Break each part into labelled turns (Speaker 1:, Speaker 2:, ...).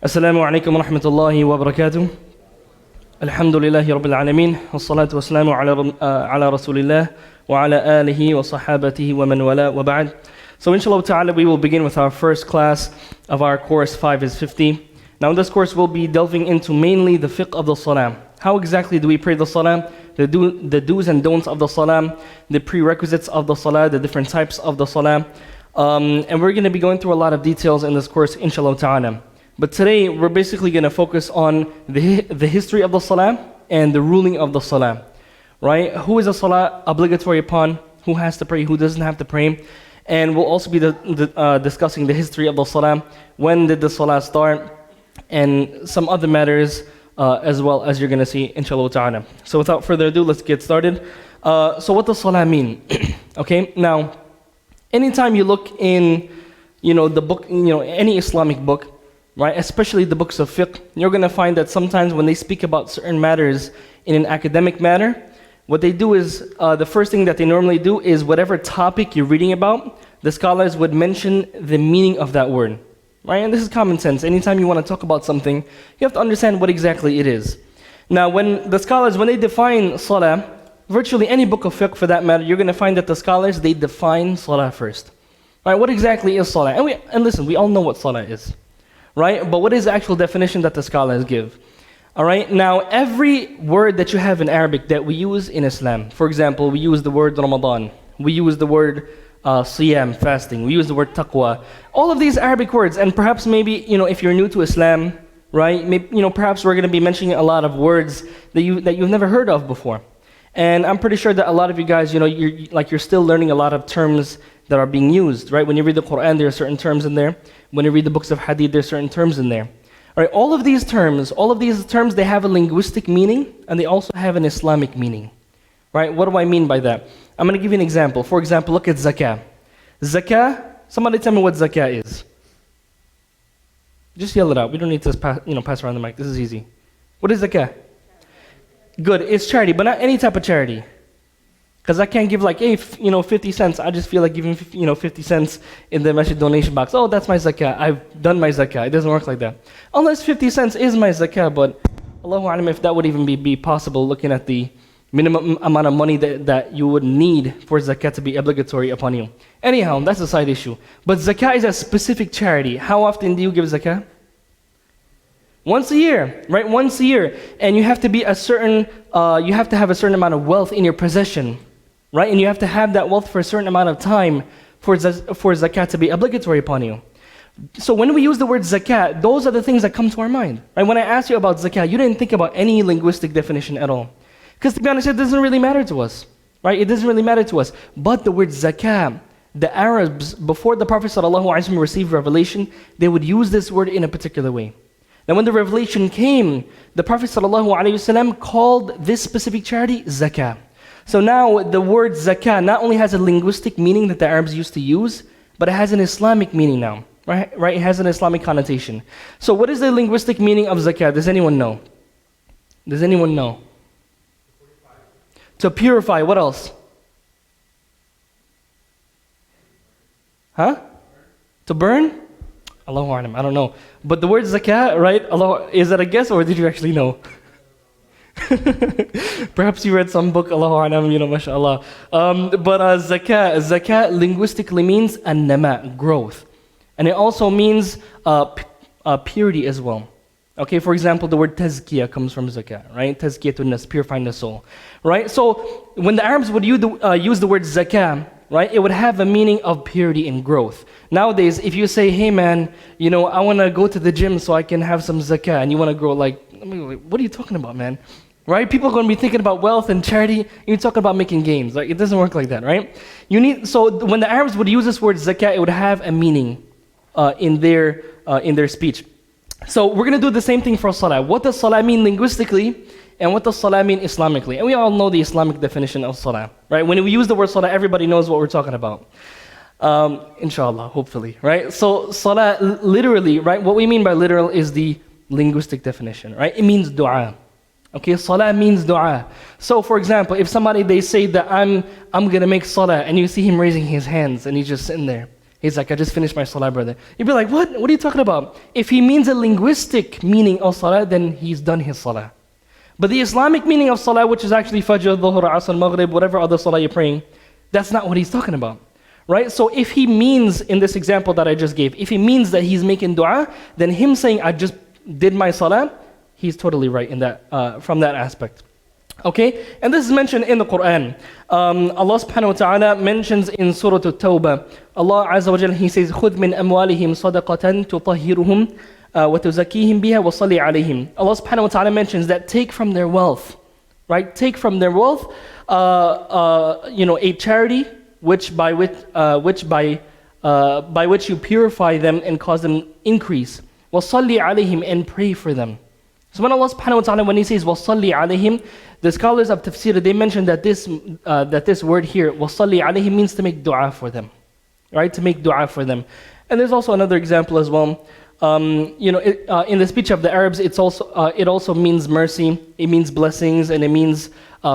Speaker 1: Assalamu alaikum wa rahmatullahi wa barakatuh. Alhamdulillahi rabbil alameen. Wassalatu wassalamu ala rasulillah wa ala alihi wa sahabatihi wa man wala wa ba'd. So inshallah ta'ala we will begin with our first class of our course 5 is 50. Now in this course we'll be delving into mainly the fiqh of the salah. How exactly do we pray the salah? The do's and don'ts of the salah, the prerequisites of the salah, the different types of the salah. And we're going to be going through a lot of details in this course inshallah ta'ala. But today we're basically going to focus on the history of the salah and the ruling of the salah. Right? Who is a salah obligatory upon? Who has to pray? Who doesn't have to pray? And we'll also be discussing the history of the salah. When did the salah start? And some other matters as well, as you're going to see inshallah ta'ala. So without further ado, let's get started. So what does salah mean? Okay, now anytime you look in the book, any Islamic book, right, especially the books of fiqh, you're going to find that sometimes when they speak about certain matters in an academic manner, what they do is, the first thing that they normally do is whatever topic you're reading about, the scholars would mention the meaning of that word. Right? And this is common sense. Anytime you want to talk about something, you have to understand what exactly it is. Now, when the scholars, when they define salah, virtually any book of fiqh for that matter, you're going to find that the scholars, they define salah first. Right? What exactly is salah? And listen, we all know what salah is. Right? But what is the actual definition that the scholars give? Alright, now every word that you have in Arabic that we use in Islam, for example, we use the word Ramadan, we use the word siyam, fasting, we use the word taqwa, all of these Arabic words, and perhaps maybe, if you're new to Islam, right, maybe, perhaps we're going to be mentioning a lot of words that you've never heard of before. And I'm pretty sure that a lot of you guys, you're still learning a lot of terms that are being used, right? When you read the Quran, there are certain terms in there. When you read the books of hadith, there are certain terms in there. All right, all of these terms, they have a linguistic meaning, and they also have an Islamic meaning. Right? What do I mean by that? I'm going to give you an example. For example, look at zakah. Zakah, somebody tell me what zakah is. Just yell it out. We don't need to pass around the mic. This is easy. What is zakah? Good. It's charity, but not any type of charity. Because I can't give 50 cents. I just feel like giving 50 cents in the masjid donation box. Oh, that's my zakah. I've done my zakah. It doesn't work like that. Unless 50 cents is my zakah, but Allahu A'lam if that would even be possible looking at the minimum amount of money that you would need for zakah to be obligatory upon you. Anyhow, that's a side issue. But zakah is a specific charity. How often do you give zakah? Once a year, right? Once a year. And you have to be you have to have a certain amount of wealth in your possession. Right? And you have to have that wealth for a certain amount of time for zakat to be obligatory upon you. So when we use the word zakat, those are the things that come to our mind. Right? When I asked you about zakat, you didn't think about any linguistic definition at all. Because to be honest, it doesn't really matter to us. Right? It doesn't really matter to us. But the word zakat, the Arabs, before the Prophet ﷺ received revelation, they would use this word in a particular way. Now when the revelation came, the Prophet ﷺ called this specific charity zakah. So now the word zakah not only has a linguistic meaning that the Arabs used to use, but it has an Islamic meaning now. Right? It has an Islamic connotation. So what is the linguistic meaning of zakah? Does anyone know? Does anyone know? To purify. What else? Huh? To burn? Allahu A'lam. I don't know. But the word zakah, right? Is that a guess or did you actually know? Perhaps you read some book, Allahu A'lam, mashallah. But zakah linguistically means an-nama, growth. And it also means purity as well. Okay, for example, the word tazkiyah comes from zakah, right? Tazkiyatun nas, purifying the soul. Right? So when the Arabs would use the word zakah, right, it would have a meaning of purity and growth. Nowadays, if you say, hey man, I want to go to the gym so I can have some zakah, and you want to grow what are you talking about, man? Right? People are going to be thinking about wealth and charity. You're talking about making gains. It doesn't work like that, right? So when the Arabs would use this word zakah, it would have a meaning in their speech. So we're going to do the same thing for salah. What does salah mean linguistically, and what does salah mean Islamically? And we all know the Islamic definition of salah, right? When we use the word salah, everybody knows what we're talking about. Inshallah, hopefully, right? So salah, literally, right? What we mean by literal is the linguistic definition, right? It means dua. Okay, salah means dua. So for example, if they say that I'm going to make salah, and you see him raising his hands and he's just sitting there, He's like, I just finished my salah, brother. You'd be like, what? What are you talking about? If he means a linguistic meaning of salah, then he's done his salah. But the Islamic meaning of salah, which is actually fajr, dhuhr, asr, maghrib, whatever other salah you're praying, that's not what he's talking about. Right? So if he means, in this example that I just gave, if he means that he's making dua, then him saying, I just did my salah, he's totally right in that, from that aspect. Okay? And this is mentioned in the Quran. Allah subhanahu wa ta'ala mentions in Surah At-Tawbah, Allah Azza wa Jalla, He says, خُذْ مِنْ أَمْوَالِهِمْ صَدَقَةً تُطَهِّرُهُمْ وَتُزَكِّيهِمْ بِهَا وَصَلِّ عَلَيْهِمْ. Allah subhanahu wa ta'ala mentions that take from their wealth, right? Take from their wealth, a charity by which you purify them and cause them increase. وَصَلِّ عَلَيْهِمْ, and pray for them. So when Allah subhanahu wa ta'ala, when He says وَصَلِّ عَلَيْهِمْ, the scholars of tafsir, they mentioned that this word here, وَصَلِّ عَلَيْهِمْ, means to make dua for them. Right? To make dua for them. And there's also another example as well. In the speech of the Arabs, it also means mercy, it means blessings, and it means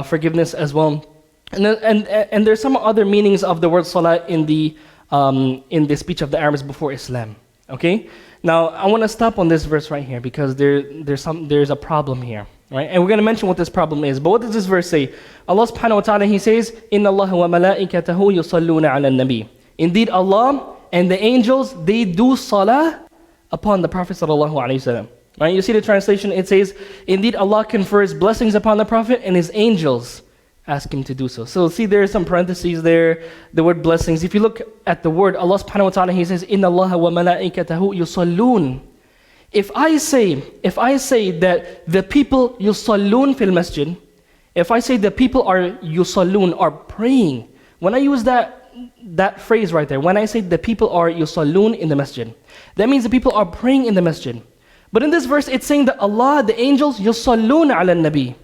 Speaker 1: forgiveness as well. And there's some other meanings of the word salah in the speech of the Arabs before Islam. Okay? Now I want to stop on this verse right here because there's a problem here, right? And we're going to mention what this problem is. But what does this verse say? Allah subhanahu wa ta'ala, He says, إِنَّ اللَّهَ وَمَلَائِكَتَهُ يُصَلُّونَ عَلَى النَّبِيِّ. Indeed, Allah and the angels, they do salah upon the Prophet sallallahu alaihi wasallam. Right? You see the translation, it says, indeed Allah confers blessings upon the Prophet and His angels ask Him to do so. So see, there are some parentheses there, the word blessings. If you look at the word, Allah subhanahu wa ta'ala, He says, Inna Allah wa malaikatahu yusallun. If I say that the people yusallun fil masjid, if I say the people are yusallun, are praying, when I use that phrase right there, when I say the people are yusallun in the masjid, that means the people are praying in the masjid. But in this verse, it's saying that Allah, the angels, yusallun ala nabi.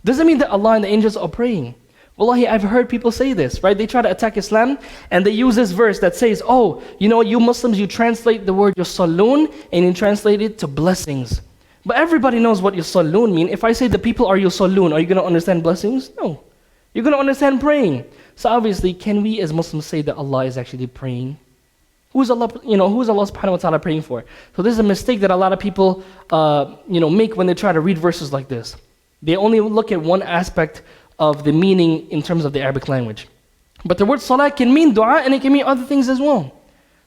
Speaker 1: Doesn't mean that Allah and the angels are praying. Wallahi, I've heard people say this, right? They try to attack Islam and they use this verse that says, oh, you Muslims, you translate the word yusallun and you translate it to blessings. But everybody knows what yusallun mean. If I say the people are yusallun, are you going to understand blessings? No. You're going to understand praying. So obviously, can we as Muslims say that Allah is actually praying? Who's Allah subhanahu wa ta'ala praying for? So this is a mistake that a lot of people make when they try to read verses like this. They only look at one aspect of the meaning in terms of the Arabic language. But the word salah can mean dua and it can mean other things as well.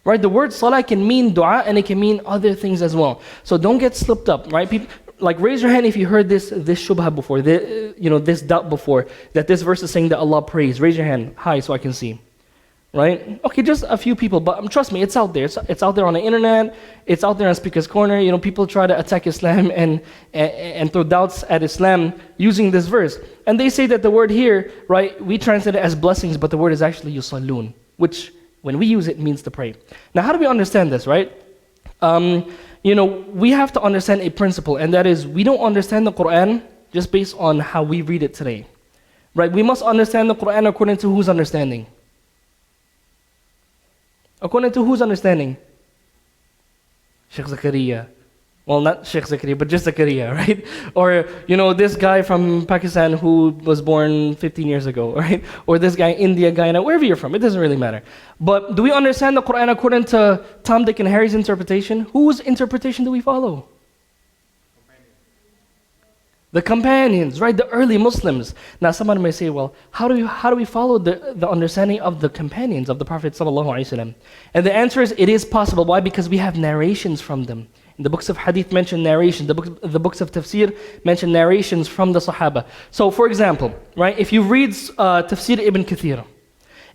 Speaker 1: Right? The word salah can mean dua and it can mean other things as well. So don't get slipped up, right? People, raise your hand if you heard this shubha before, this doubt before, that this verse is saying that Allah prays. Raise your hand high so I can see. Right? Okay, just a few people, but trust me, it's out there. It's out there on the internet. It's out there on Speaker's Corner. People try to attack Islam and throw doubts at Islam using this verse. And they say that the word here, right, we translate it as blessings, but the word is actually yusallun, which when we use it means to pray. Now, how do we understand this, right? We have to understand a principle, and that is we don't understand the Quran just based on how we read it today. Right? We must understand the Quran according to whose understanding? According to whose understanding? Shaykh Zakareeya. Well, not Shaykh Zakareeya, but just Zakareeya, right? Or, this guy from Pakistan who was born 15 years ago, right? Or this guy, India, Guyana, wherever you're from, it doesn't really matter. But do we understand the Quran according to Tom, Dick, and Harry's interpretation? Whose interpretation do we follow? The companions, right? The early Muslims. Now, somebody may say, well, how do we follow the understanding of the companions of the Prophet ﷺ? And the answer is, it is possible. Why? Because we have narrations from them. In the books of hadith mention narration. The books of tafsir mention narrations from the Sahaba. So, for example, right? If you read tafsir Ibn Kathir,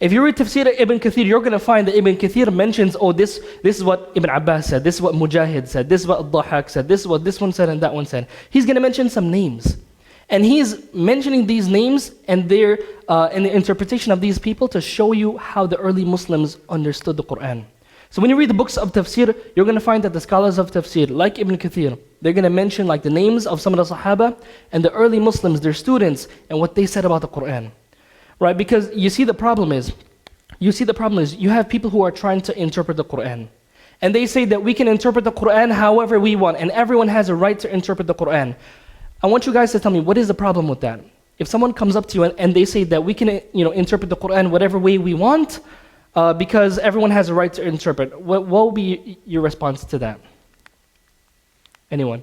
Speaker 1: if you read tafsir Ibn Kathir, you're going to find that Ibn Kathir mentions, this is what Ibn Abbas said, this is what Mujahid said, this is what Al-Dhahak said, this is what this one said and that one said. He's going to mention some names. And he's mentioning these names and the interpretation of these people to show you how the early Muslims understood the Quran. So when you read the books of tafsir, you're going to find that the scholars of tafsir, like Ibn Kathir, they're going to mention the names of some of the Sahaba and the early Muslims, their students, and what they said about the Quran. Right, because you see the problem is you have people who are trying to interpret the Quran. And they say that we can interpret the Quran however we want, and everyone has a right to interpret the Quran. I want you guys to tell me, what is the problem with that? If someone comes up to you and they say that we can interpret the Quran whatever way we want, because everyone has a right to interpret. What will be your response to that? Anyone?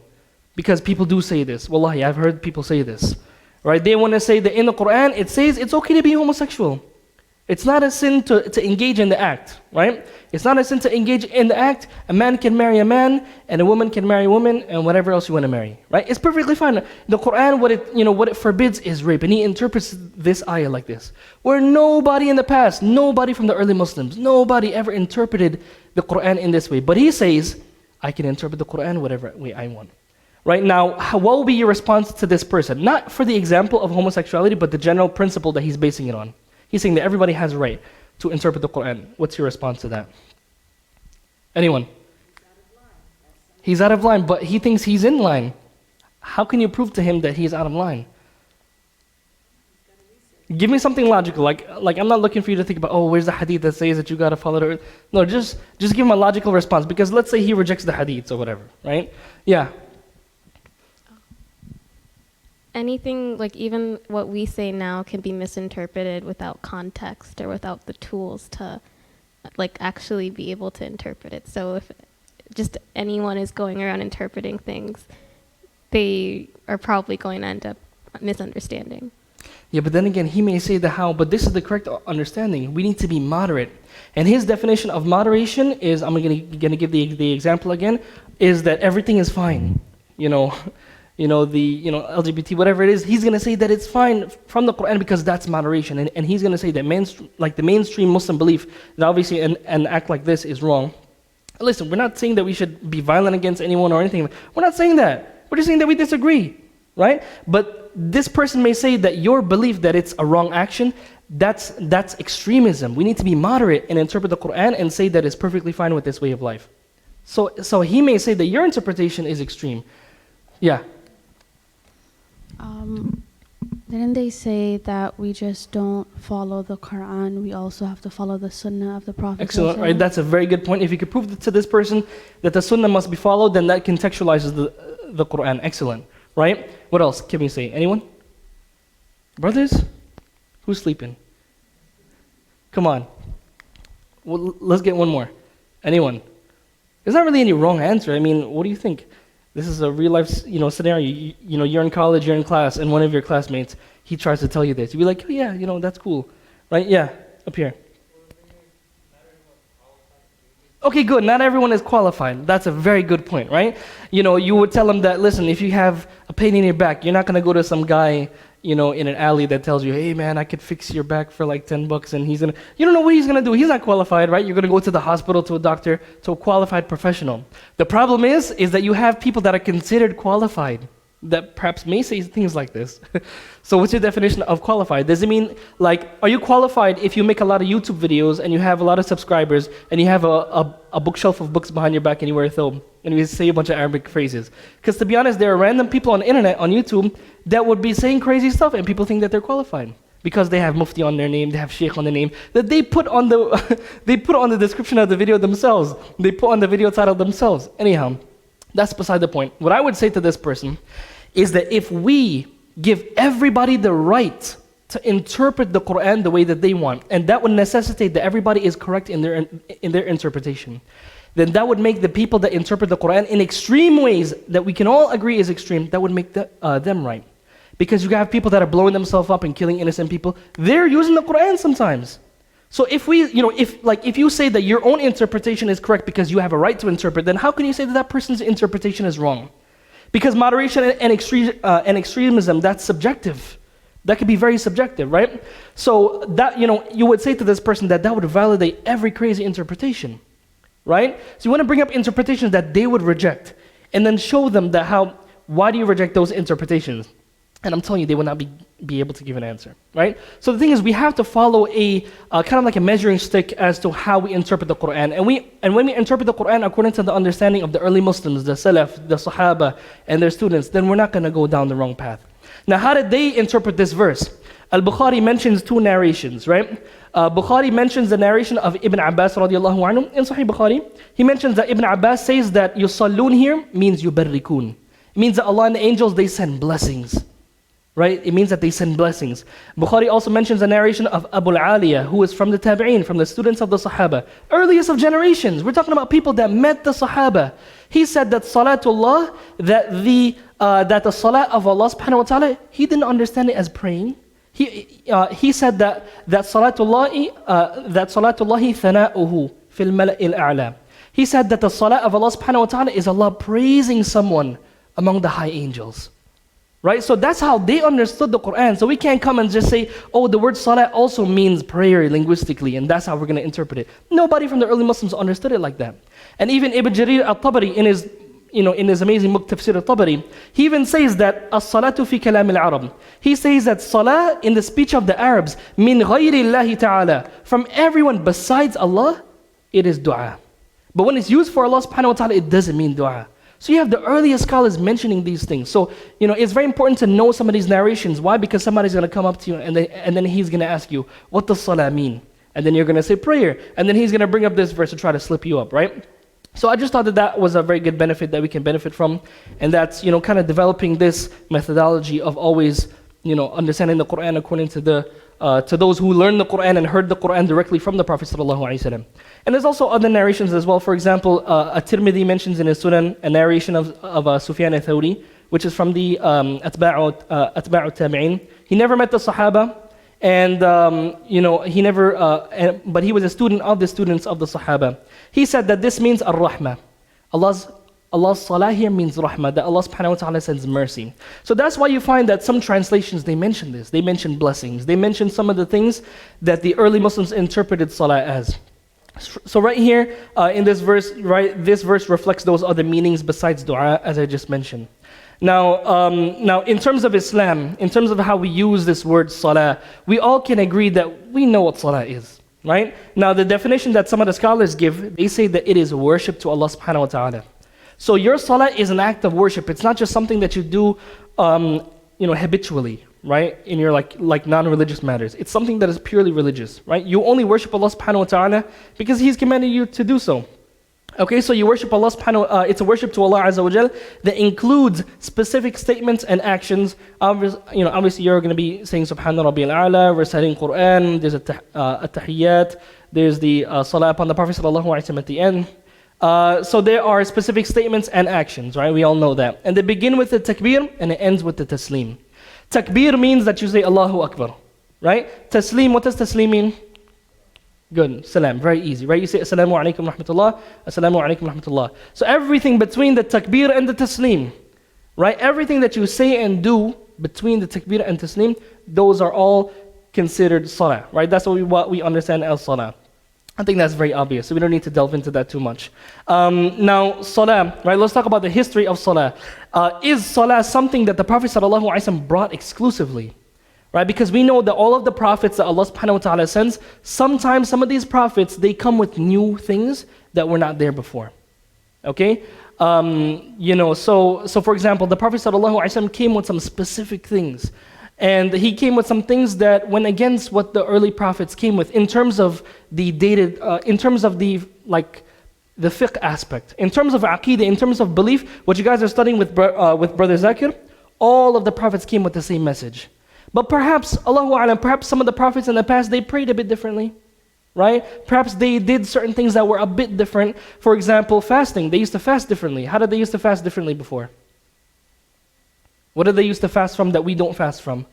Speaker 1: Because people do say this. Wallahi, I've heard people say this. Right? They want to say that in the Quran, it says it's okay to be homosexual. It's not a sin to engage in the act, right? It's not a sin to engage in the act. A man can marry a man, and a woman can marry a woman, and whatever else you want to marry, right? It's perfectly fine. The Quran, what it forbids is rape, and he interprets this ayah like this, where nobody in the past, nobody from the early Muslims, nobody ever interpreted the Quran in this way. But he says, I can interpret the Quran whatever way I want. Right now, what will be your response to this person? Not for the example of homosexuality, but the general principle that he's basing it on. He's saying that everybody has a right to interpret the Quran. What's your response to that? Anyone? He's out of line, but he thinks he's in line. How can you prove to him that he's out of line? Give me something logical. Like I'm not looking for you to think about, oh, where's the hadith that says that you got to follow the... No, just give him a logical response. Because let's say he rejects the hadith or whatever, right? Yeah.
Speaker 2: Anything, like even what we say now can be misinterpreted without context or without the tools to like actually be able to interpret it. So if just anyone is going around interpreting things, they are probably going to end up misunderstanding.
Speaker 1: Yeah, but then again, he may say the how, but this is the correct understanding. We need to be moderate. And his definition of moderation is, I'm going to give the example again, is that everything is fine. LGBT, whatever it is, he's going to say that it's fine from the Quran because that's moderation. And he's going to say that the mainstream Muslim belief that obviously an act like this is wrong. Listen, we're not saying that we should be violent against anyone or anything. We're not saying that. We're just saying that we disagree, right? But this person may say that your belief that it's a wrong action, that's extremism. We need to be moderate and interpret the Quran and say that it's perfectly fine with this way of life. So he may say that your interpretation is extreme. Yeah.
Speaker 3: Didn't they say that we just don't follow the Quran, we also have to follow the Sunnah of the Prophet?
Speaker 1: Excellent, right? That's a very good point. If you could prove to this person that the Sunnah must be followed, then that contextualizes the Quran. Excellent, right? What else can we say? Anyone? Brothers? Who's sleeping? Come on. Well, let's get one more. Anyone? There's not really any wrong answer. I mean, what do you think? This is a real life, scenario. You're in college, you're in class, and one of your classmates, he tries to tell you this. You'd be like, oh yeah, that's cool, right? Yeah, up here. Okay, good. Not everyone is qualified. That's a very good point, right? You would tell them that, listen, if you have a pain in your back, you're not going to go to some guy, in an alley that tells you, hey man, I could fix your back for like $10, and you don't know what he's going to do. He's not qualified, right? You're going to go to the hospital, to a doctor, to a qualified professional. The problem is that you have people that are considered qualified that perhaps may say things like this. So what's your definition of qualified? Does it mean, are you qualified if you make a lot of YouTube videos and you have a lot of subscribers and you have a bookshelf of books behind your back and you wear a thobe and you say a bunch of Arabic phrases? Because to be honest, there are random people on the internet, on YouTube, that would be saying crazy stuff and people think that they're qualified because they have mufti on their name, they have sheikh on their name, that they put on the description of the video themselves. They put on the video title themselves. Anyhow, that's beside the point. What I would say to this person is that if we give everybody the right to interpret the Quran the way that they want, and that would necessitate that everybody is correct in their interpretation, then that would make the people that interpret the Quran in extreme ways that we can all agree is extreme, that would make them right. Because you have people that are blowing themselves up and killing innocent people. They're using the Quran sometimes. So if you say that your own interpretation is correct because you have a right to interpret, then how can you say that person's interpretation is wrong? Because moderation and extremism, that's subjective. That could be very subjective, right? So that, you would say to this person that would validate every crazy interpretation, right? So you want to bring up interpretations that they would reject and then show them why do you reject those interpretations? And I'm telling you, they will not be able to give an answer, right? So the thing is, we have to follow a kind of like a measuring stick as to how we interpret the Quran. And when we interpret the Quran according to the understanding of the early Muslims, the Salaf, the Sahaba, and their students, then we're not going to go down the wrong path. Now, how did they interpret this verse? Al-Bukhari mentions two narrations, right? Bukhari mentions the narration of Ibn Abbas radiallahu anhu in Sahih Bukhari. He mentions that Ibn Abbas says that yusallun here means yubarrikun. It means that Allah and the angels, they send blessings. right? It means that they send blessings. Bukhari also mentions a narration of Abu al-Aliya, who is from the Tabi'een, from the students of the Sahaba. Earliest of generations. We're talking about people that met the Sahaba. He said that Salatullah, that the Salat of Allah subhanahu wa ta'ala, he didn't understand it as praying. He said that Salatullahi thana'uhu fil mala'il a'la. He said that the Salat of Allah subhanahu wa ta'ala is Allah praising someone among the high angels. Right? So that's how they understood the Quran. So we can't come and just say, oh, the word salat also means prayer linguistically, and that's how we're going to interpret it. Nobody from the early Muslims understood it like that. And even Ibn Jarir al-Tabari in his amazing book Tafsir al-Tabari, he even says that as-salatu fi kalam al-Arab. He says that salah in the speech of the Arabs, min ghayri Allah ta'ala, from everyone besides Allah, it is dua. But when it's used for Allah subhanahu wa ta'ala, it doesn't mean dua. So you have the earliest scholars mentioning these things. So, it's very important to know some of these narrations. Why? Because somebody's going to come up to you and then he's going to ask you, what does salah mean? And then you're going to say prayer. And then he's going to bring up this verse to try to slip you up, right? So I just thought that was a very good benefit that we can benefit from. And that's, kind of developing this methodology of always, understanding the Quran according to those who learned the Quran and heard the Quran directly from the Prophet ﷺ. And there's also other narrations as well. For example, At-Tirmidhi mentions in his Sunan a narration of Sufyan al-Thawri, which is from the Atba'u Tabi'in. He never met the Sahaba, and but he was a student of the students of the Sahaba. He said that this means ar-Rahmah. Allah's salah here means rahmah, that Allah subhanahu wa ta'ala sends mercy. So that's why you find that some translations, they mention this. They mention blessings. They mention some of the things that the early Muslims interpreted salah as. So right here, in this verse, this verse reflects those other meanings besides dua, as I just mentioned. Now, in terms of Islam, in terms of how we use this word salah, we all can agree that we know what salah is, right? Now, the definition that some of the scholars give, they say that it is worship to Allah subhanahu wa ta'ala. So your salah is an act of worship. It's not just something that you do, habitually, right? In your like non-religious matters. It's something that is purely religious, right? You only worship Allah subhanahu wa ta'ala because He's commanded you to do so. Okay, so you worship Allah it's a worship to Allah Azza wa Jal that includes specific statements and actions. Obviously you're going to be saying Subhana Rabbi al-A'la, reciting Quran, there's a tahiyyat, there's the salah upon the Prophet sallallahu alaihi wasallam at the end. So there are specific statements and actions, right? We all know that. And they begin with the takbir and it ends with the taslim. Takbir means that you say Allahu Akbar, right? Taslim, what does taslim mean? Good, salam, very easy, right? You say Assalamu alaikum rahmatullah, Assalamu alaikum rahmatullah. So everything between the takbir and the taslim, right? Everything that you say and do between the takbir and taslim, those are all considered salah, right? That's what we understand as salah. I think that's very obvious, so we don't need to delve into that too much. Now, salah, right? Let's talk about the history of salah. Is salah something that the Prophet ﷺ brought exclusively? Right? Because we know that all of the prophets that Allah subhanahu wa ta'ala sends, sometimes some of these prophets, they come with new things that were not there before. Okay? So for example, the Prophet ﷺ came with some specific things. And he came with some things that went against what the early prophets came with in terms of the in terms of the fiqh aspect, in terms of aqeedah, in terms of belief. What you guys are studying with Brother Zakir, all of the prophets came with the same message. But perhaps, Allahu A'lam, perhaps some of the prophets in the past, they prayed a bit differently, right? Perhaps they did certain things that were a bit different. For example, fasting. They used to fast differently. How did they used to fast differently before? What did they used to fast from that we don't fast from?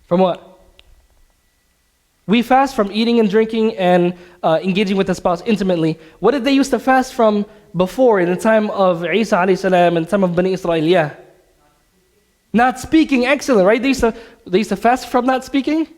Speaker 1: From what? We fast from eating and drinking and engaging with the spouse intimately. What did they used to fast from before in the time of Isa AlSalaam and the time of Bani Israel? Yeah. Not speaking, excellent, right? They used to fast from not speaking?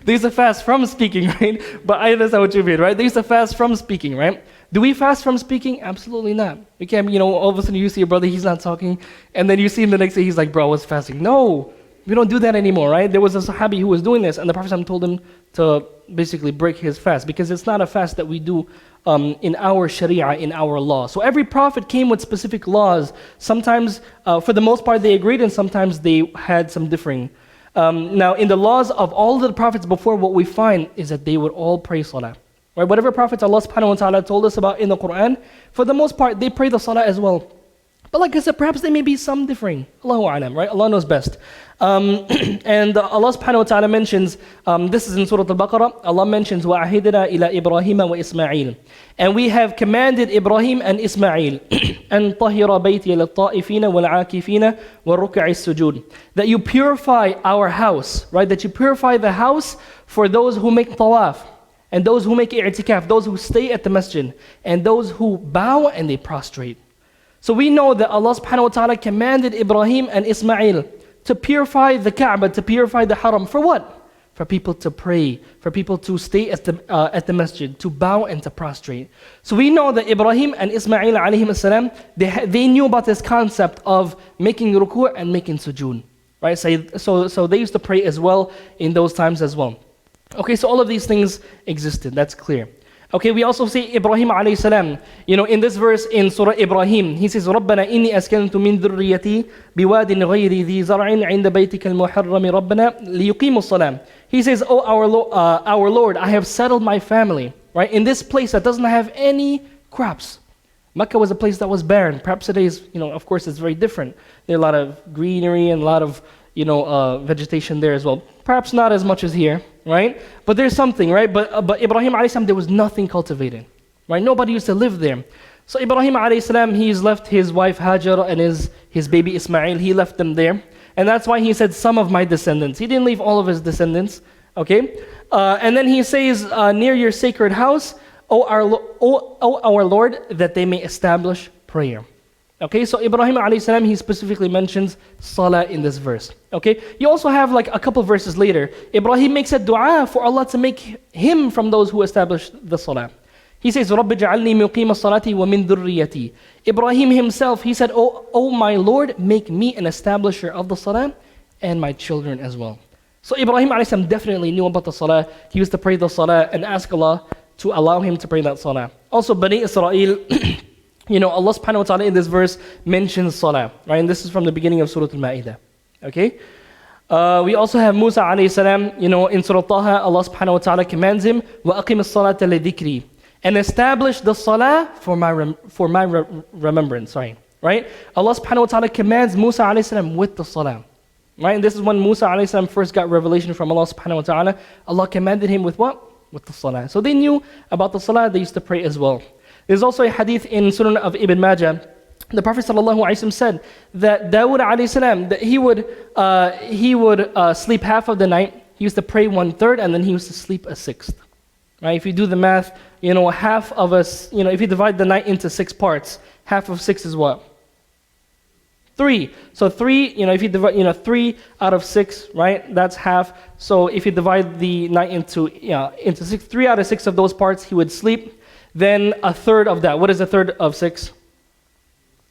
Speaker 1: They used to fast from speaking, right? But I understand what you mean, right? They used to fast from speaking, right? Do we fast from speaking? Absolutely not. We can't, all of a sudden you see a brother, he's not talking, and then you see him the next day, he's like, bro, I was fasting. No, we don't do that anymore, right? There was a Sahabi who was doing this, and the Prophet told him to basically break his fast, because it's not a fast that we do in our sharia, in our law. So every prophet came with specific laws. Sometimes, for the most part, they agreed, and sometimes they had some differing. Now, in the laws of all the prophets before, what we find is that they would all pray salah. Right? Whatever prophets Allah subhanahu wa ta'ala told us about in the Quran, for the most part, they pray the salah as well. But like I said, perhaps there may be some differing. Allahu A'lam, right? Allah knows best. And Allah subhanahu wa ta'ala mentions, this is in Surah Al-Baqarah, Allah mentions, وَأَعْهِدْنَا إِلَىٰ إِبْرَاهِيمَ وَإِسْمَاعِيلَ. And we have commanded Ibrahim and Ismail, أَن طَهِرَ بَيْتِيَ لِلطَّائِفِينَ وَالْعَاكِفِينَ وَالرُّكَعِ السُّجُودِ. That you purify our house, right? That you purify the house for those who make tawaf, and those who make i'tikaf, those who stay at the masjid, and those who bow and they prostrate. So we know that Allah subhanahu wa ta'ala commanded Ibrahim and Ismail to purify the Kaaba, to purify the Haram. For what? For people to pray, for people to stay at the masjid, to bow and to prostrate. So we know that Ibrahim and Ismail alayhim salam, they knew about this concept of making ruku' and making sujood. Right? So they used to pray as well in those times as well. Okay, so all of these things existed, that's clear. Okay, we also see Ibrahim alayhi salam. In this verse in Surah Ibrahim, he says, رَبَّنَا إِنِّي أَسْكَنْتُ مِنْ ذُرِّيَّتِي بِوَادٍ غَيْرِ ذِي زَرْعٍ عِنْدَ بَيْتِكَ الْمُحَرَّمِ رَبَّنَا لِيُقِيمُوا الصَّلَاةَ. He says, Oh, our Lord, I have settled my family, right, in this place that doesn't have any crops. Mecca was a place that was barren. Perhaps today is, of course, it's very different. There are a lot of greenery and a lot of, vegetation there as well. Perhaps not as much as here, right? But there's something, right? But Ibrahim alayhi salam, there was nothing cultivated, right? Nobody used to live there. So Ibrahim alayhi salam, he's left his wife Hajar and his baby Ismail. He left them there, and that's why he said some of my descendants. He didn't leave all of his descendants, okay? And then he says, near your sacred house, O our Lord, that they may establish prayer. Okay, so Ibrahim alayhi salam, he specifically mentions salah in this verse. Okay, you also have like a couple verses later, Ibrahim makes a dua for Allah to make him from those who establish the salah. He says, رَبِّ جَعَلْنِي مُقِيمَ الصَّلَاةِ وَمِن ذُرِّيَّتِي. Ibrahim himself, he said, oh my Lord, make me an establisher of the salah and my children as well. So Ibrahim alayhi salam definitely knew about the salah. He used to pray the salah and ask Allah to allow him to pray that salah. Also, Bani Israel, Allah subhanahu wa ta'ala in this verse mentions salah, right? And this is from the beginning of Surah Al-Ma'idah. Okay? We also have Musa alayhi salam, in Surah Taha, Allah subhanahu wa ta'ala commands him, وَأَقِمِ الصَّلَاةَ لِذِكْرِي. And establish the salah for my remembrance, right? Allah subhanahu wa ta'ala commands Musa alayhi salam with the salah. Right? And this is when Musa alayhi salam first got revelation from Allah subhanahu wa ta'ala. Allah commanded him with what? With the salah. So they knew about the salah, they used to pray as well. There's also a hadith in Sunan of Ibn Majah. The Prophet ﷺ said that Dawood alayhi salam, that he would sleep half of the night. He used to pray 1/3 and then he used to sleep 1/6. Right? If you do the math, half of us, if you divide the night into 6 parts, half of 6 is what? 3. So 3, if you divide, 3 out of 6, right? That's half. So if you divide the night into 6, 3 out of 6 of those parts, he would sleep. Then 1/3 of that. What is 1/3 of 6?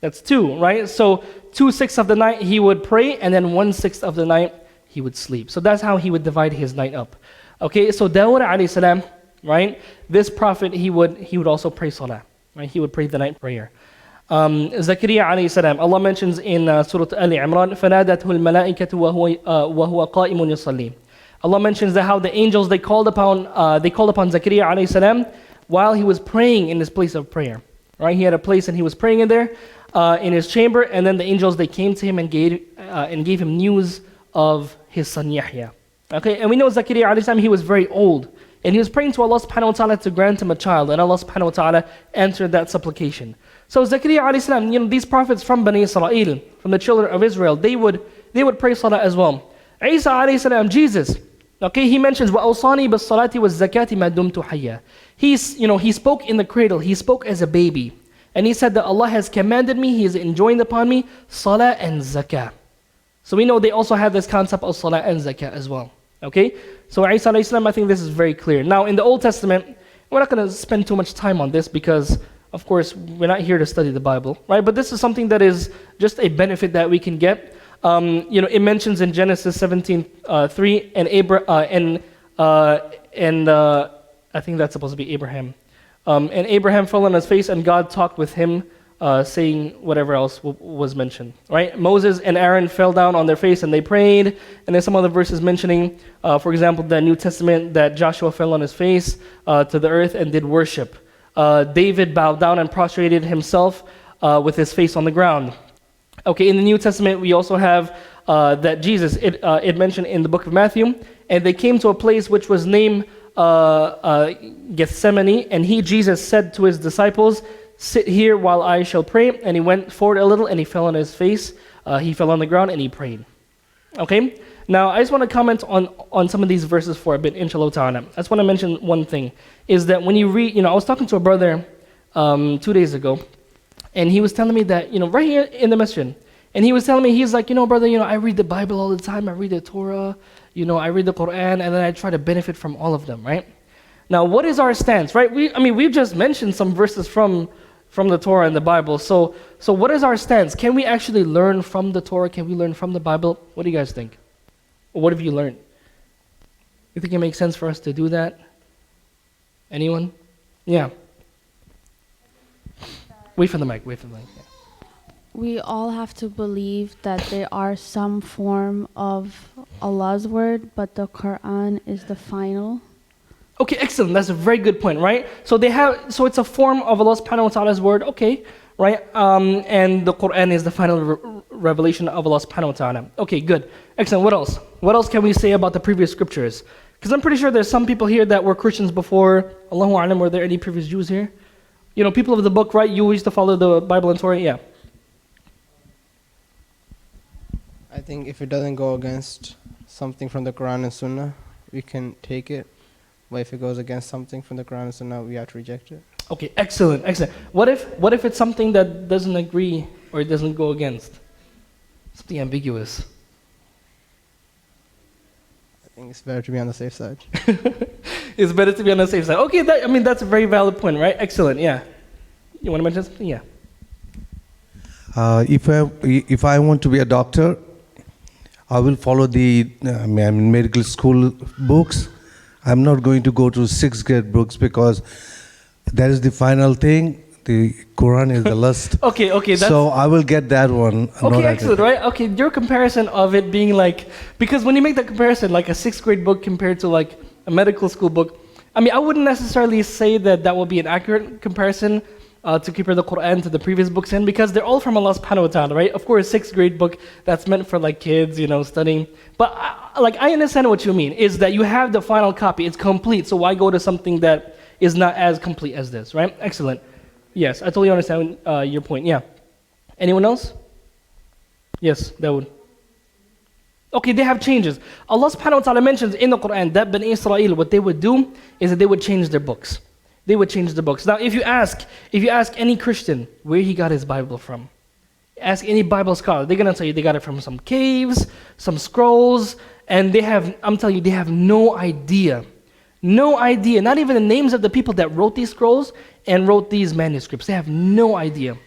Speaker 1: That's 2, right? So 2/6 of the night he would pray, and then 1/6 of the night he would sleep. So that's how he would divide his night up. Okay, so Dawood alayhi salam, right? This prophet, he would also pray salah, right? He would pray the night prayer. Zakareeya alayhi salam, Allah mentions in Surah Ali Imran, فَنَادَتْهُ الْمَلَائِكَةُ وَهُوَ قَائِمٌ يُصَلِّي. Allah mentions that how the angels, they called upon Zakareeya alayhi salam while he was praying in this place of prayer. Right? He had a place and he was praying in there, in his chamber, and then the angels, they came to him and gave him news of his son Yahya. Okay, and we know Zakareeya alayhi salam, he was very old, and he was praying to Allah subhanahu wa ta'ala to grant him a child, and Allah subhanahu wa ta'ala answered that supplication. So Zakareeya alayhi salam, these prophets from Bani Israel, from the children of Israel, they would pray salah as well. Isa alayhi salam, Jesus, okay, he mentions وَأَوْصَانِي بِالصَّلَاةِ وَالزَّكَاةِ مَا دُمْتُ حَيًّا. He spoke in the cradle, he spoke as a baby, and he said that Allah has commanded me, He has enjoined upon me salah and zakah. So we know they also have this concept of salah and zakah as well. Okay, so Isa alayhi salam, I think this is very clear. Now in the Old Testament, we're not going to spend too much time on this because, of course, we're not here to study the Bible, right? But this is something that is just a benefit that we can get. It mentions in Genesis 17:3, and I think that's supposed to be Abraham. And Abraham fell on his face, and God talked with him, saying whatever else was mentioned. Right? Moses and Aaron fell down on their face and they prayed. And then some other verses mentioning, for example, the New Testament, that Joshua fell on his face to the earth and did worship. David bowed down and prostrated himself with his face on the ground. Okay, in the New Testament, we also have that Jesus, it mentioned in the book of Matthew, and they came to a place which was named Gethsemane, and he, Jesus, said to his disciples, "Sit here while I shall pray." And he went forward a little, and he fell on his face. He fell on the ground, and he prayed. Okay? Now, I just want to comment on some of these verses for a bit, inshallah ta'ala. I just want to mention one thing, is that when you read, I was talking to a brother 2 days ago, and he was telling me that, right here in the masjid, and he was telling me, he's like, brother, I read the Bible all the time, I read the Torah, I read the Quran, and then I try to benefit from all of them, right? Now, what is our stance, right? We've just mentioned some verses from the Torah and the Bible, so what is our stance? Can we actually learn from the Torah? Can we learn from the Bible? What do you guys think? Or what have you learned? You think it makes sense for us to do that? Anyone? Yeah. Wait for the mic, Yeah.
Speaker 3: We all have to believe that there are some form of Allah's word, but the Quran is the final.
Speaker 1: Okay, excellent. That's a very good point, right? So it's a form of Allah subhanahu wa ta'ala's word, okay, right? And the Quran is the final revelation of Allah subhanahu wa ta'ala. Okay, good. Excellent. What else? What else can we say about the previous scriptures? Because I'm pretty sure there's some people here that were Christians before. Allahu A'lam, were there any previous Jews here? People of the book, right? You used to follow the Bible and Torah? Yeah.
Speaker 4: I think if it doesn't go against something from the Quran and Sunnah, we can take it. But if it goes against something from the Quran and Sunnah, we have to reject it.
Speaker 1: Okay, excellent. What if it's something that doesn't agree or it doesn't go against? Something ambiguous.
Speaker 4: I think it's better to be on the safe side.
Speaker 1: It's better to be on the safe side. Okay, that's a very valid point, right? Excellent, yeah. You want to mention something? Yeah.
Speaker 5: If I want to be a doctor, I will follow the medical school books. I'm not going to go to 6th grade books because that is the final thing. The Quran is the last.
Speaker 1: Okay.
Speaker 5: So I will get that one.
Speaker 1: Okay, excellent, right? Okay, your comparison of it being like, because when you make that comparison, like a 6th grade book compared to like a medical school book, I wouldn't necessarily say that will be an accurate comparison to compare the Quran to the previous books in, because they're all from Allah subhanahu wa ta'ala, right? Of course, 6th grade book, that's meant for like kids, studying. But I understand what you mean, is that you have the final copy, it's complete, so why go to something that is not as complete as this, right? Excellent. Yes, I totally understand your point, yeah. Anyone else? Yes, Dawood. Okay, they have changes. Allah subhanahu wa ta'ala mentions in the Quran that Bani Israel, what they would do is that they would change their books. They would change the books. Now, if you ask any Christian where he got his Bible from, ask any Bible scholar, they're going to tell you they got it from some caves, some scrolls, and I'm telling you, they have no idea, not even the names of the people that wrote these scrolls and wrote these manuscripts. They have no idea.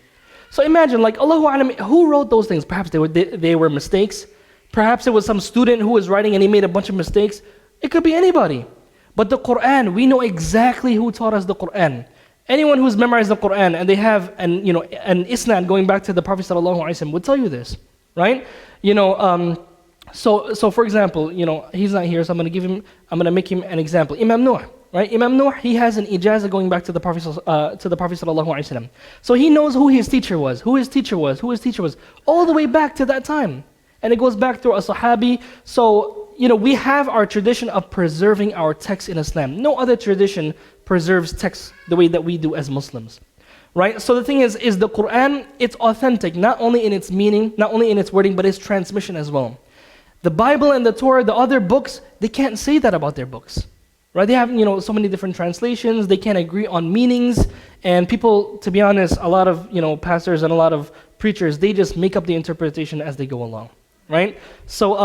Speaker 1: So imagine, like, Allahu A'lam, who wrote those things? Perhaps they were mistakes. Perhaps it was some student who was writing and he made a bunch of mistakes. It could be anybody. But the Quran, we know exactly who taught us the Quran. Anyone who's memorized the Quran and they have an isnad going back to the Prophet ﷺ would tell you this, right? So for example, he's not here, so I'm going to make him an example. Imam Nuh, right? Imam Nuh, he has an ijazah going back to the Prophet ﷺ. So he knows who his teacher was, all the way back to that time. And it goes back through a Sahabi. So, we have our tradition of preserving our texts in Islam. No other tradition preserves texts the way that we do as Muslims, right? So the thing is the Quran, it's authentic, not only in its meaning, not only in its wording, but its transmission as well. The Bible and the Torah, the other books, they can't say that about their books, right? They have, so many different translations, they can't agree on meanings, and people, to be honest, a lot of, pastors and a lot of preachers, they just make up the interpretation as they go along. Right? So,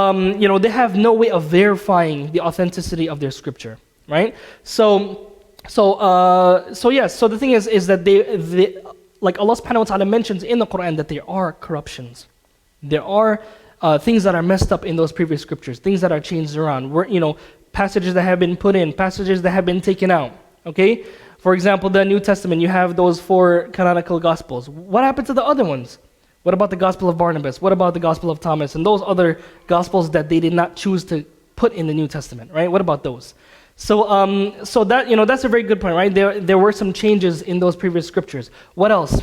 Speaker 1: they have no way of verifying the authenticity of their scripture, right? So the thing is that they, like Allah subhanahu wa ta'ala mentions in the Quran that there are corruptions. There are things that are messed up in those previous scriptures, things that are changed around, passages that have been put in, passages that have been taken out, okay? For example, the New Testament, you have those 4 canonical gospels. What happened to the other ones? What about the Gospel of Barnabas? What about the Gospel of Thomas? And those other Gospels that they did not choose to put in the New Testament, right? What about those? So that, that's a very good point, right? There were some changes in those previous scriptures. What else?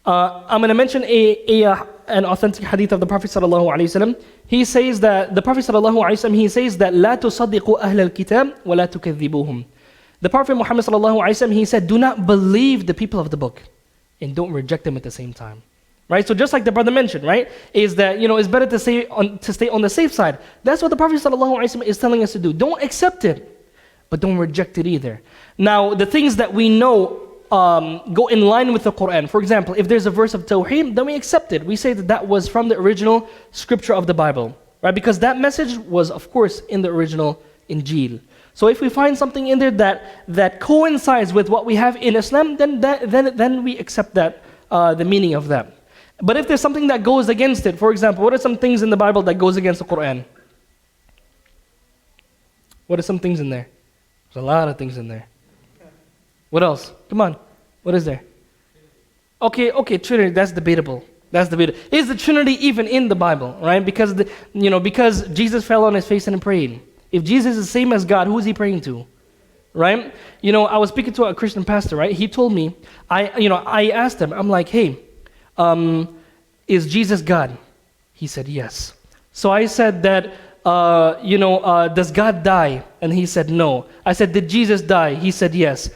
Speaker 1: I'm going to mention an authentic hadith of the Prophet sallallahu alaihi wasallam. He says that the Prophet sallallahu alaihi wasallam, he says that لا تصدقوا أهل الكتاب ولا تكذبوهم. The Prophet Muhammad sallallahu alaihi wasallam, he said, do not believe the people of the book and don't reject them at the same time. Right? So just like the brother mentioned, right, is that, it's better to stay on the safe side. That's what the Prophet ﷺ is telling us to do. Don't accept it, but don't reject it either. Now, the things that we know go in line with the Quran. For example, if there's a verse of Tawheed, then we accept it. We say that that was from the original scripture of the Bible, right? Because that message was, of course, in the original Injil. So if we find something in there that coincides with what we have in Islam, then we accept that, the meaning of that. But if there's something that goes against it, for example, what are some things in the Bible that goes against the Quran? What are some things in there? There's a lot of things in there. What else? Come on. What is there? Okay, Trinity, that's debatable. Is the Trinity even in the Bible, right? Because because Jesus fell on his face and prayed. If Jesus is the same as God, who is he praying to? Right? I was speaking to a Christian pastor, right? He told me, I asked him, I'm like, hey, is Jesus God? He said yes. So I said that, does God die? And he said no. I said, did Jesus die? He said yes.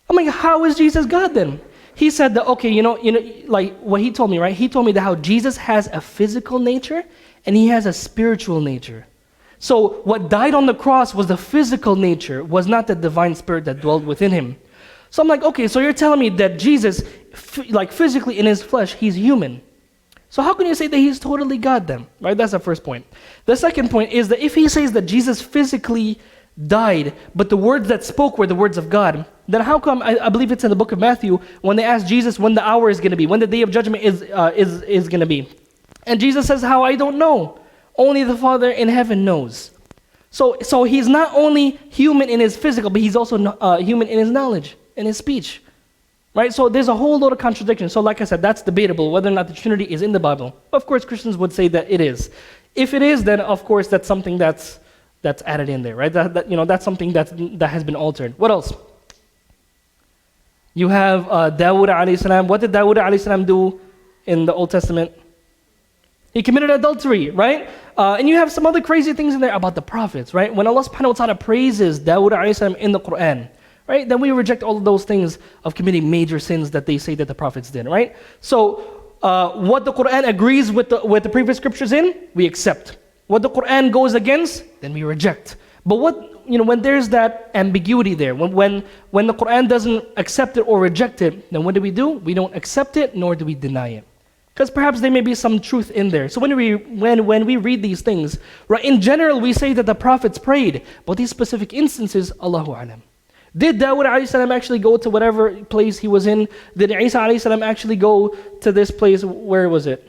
Speaker 1: I'm like, how is Jesus God then? He said that, okay, like what he told me, right? He told me that how Jesus has a physical nature and he has a spiritual nature. So what died on the cross was the physical nature, was not the divine spirit that dwelled within him. So I'm like, okay, so you're telling me that Jesus, like physically in his flesh, he's human. So how can you say that he's totally God then? Right? That's the first point. The second point is that if he says that Jesus physically died, but the words that spoke were the words of God, then how come, I believe it's in the book of Matthew, when they ask Jesus when the hour is going to be, when the day of judgment is going to be. And Jesus says, how? I don't know. Only the Father in heaven knows. So he's not only human in his physical, but he's also human in his knowledge, in his speech. Right? So there's a whole load of contradiction. So like I said, that's debatable whether or not the Trinity is in the Bible. Of course, Christians would say that it is. If it is, then of course that's something that's added in there, right? That's something that has been altered. What else? You have Dawood alayhi salam. What did Dawood alayhi salam do in the Old Testament? He committed adultery, right? And you have some other crazy things in there about the prophets, right? When Allah subhanahu wa ta'ala praises Dawood alayhi salam in the Quran, right? Then we reject all of those things of committing major sins that they say that the prophets did, right? So what the Quran agrees with the previous scriptures in, we accept. What the Quran goes against, then we reject. But when there's that ambiguity there, when the Quran doesn't accept it or reject it, then what do? We don't accept it, nor do we deny it. Because perhaps there may be some truth in there. So when we read these things, right, in general we say that the prophets prayed, but these specific instances, Allahu Alam. Did Dawood alayhi salam actually go to whatever place he was in? Did Isa alayhi salam actually go to this place? Where was it?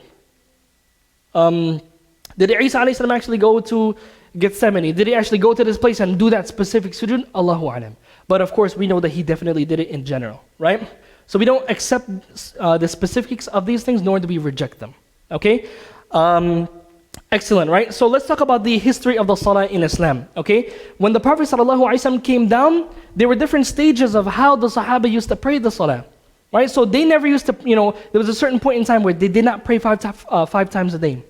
Speaker 1: Did Isa alayhi salam actually go to Gethsemane? Did he actually go to this place and do that specific sujood? Allahu Alam. But of course we know that he definitely did it in general, right? So we don't accept the specifics of these things, nor do we reject them. Okay? Excellent, right? So let's talk about the history of the Salah in Islam. Okay? When the Prophet ﷺ came down, there were different stages of how the Sahaba used to pray the Salah. Right? So they never used to, there was a certain point in time where they did not pray five times a day.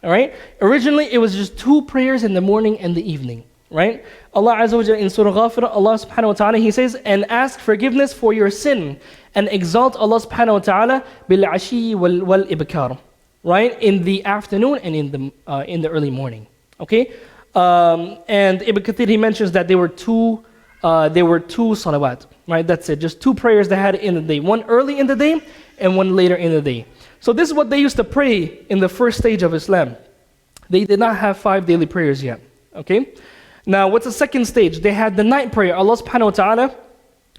Speaker 1: All right? Originally, it was just 2 prayers in the morning and the evening. Right? Allah Azza wa Jalla in Surah Ghafir, Allah subhanahu wa ta'ala, He says, and ask forgiveness for your sin and exalt Allah subhanahu wa ta'ala bil-ashi wal-ibkar. Right? In the afternoon and in the early morning. Okay? And Ibn Kathir, he mentions that there were two salawat. Right? That's it. Just 2 prayers they had in the day. One early in the day and one later in the day. So this is what they used to pray in the first stage of Islam. They did not have 5 daily prayers yet. Okay? Now, what's the second stage? They had the night prayer. Allah subhanahu wa ta'ala,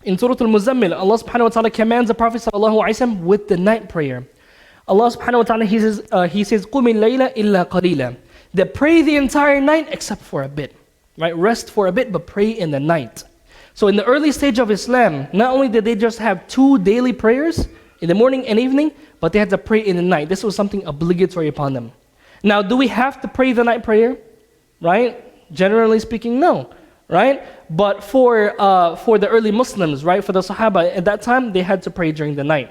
Speaker 1: in Surah Al-Muzammil, Allah subhanahu wa ta'ala commands the Prophet sallallahu alaihi wasallam with the night prayer. Allah subhanahu wa ta'ala, He says, قُمِ اللَّيْلَ إِلَّا قَلِيلًا. That pray the entire night except for a bit. Right? Rest for a bit, but pray in the night. So in the early stage of Islam, not only did they just have 2 daily prayers in the morning and evening, but they had to pray in the night. This was something obligatory upon them. Now, do we have to pray the night prayer? Right? Generally speaking, no, right? But for the early Muslims, right, for the Sahaba, at that time, they had to pray during the night.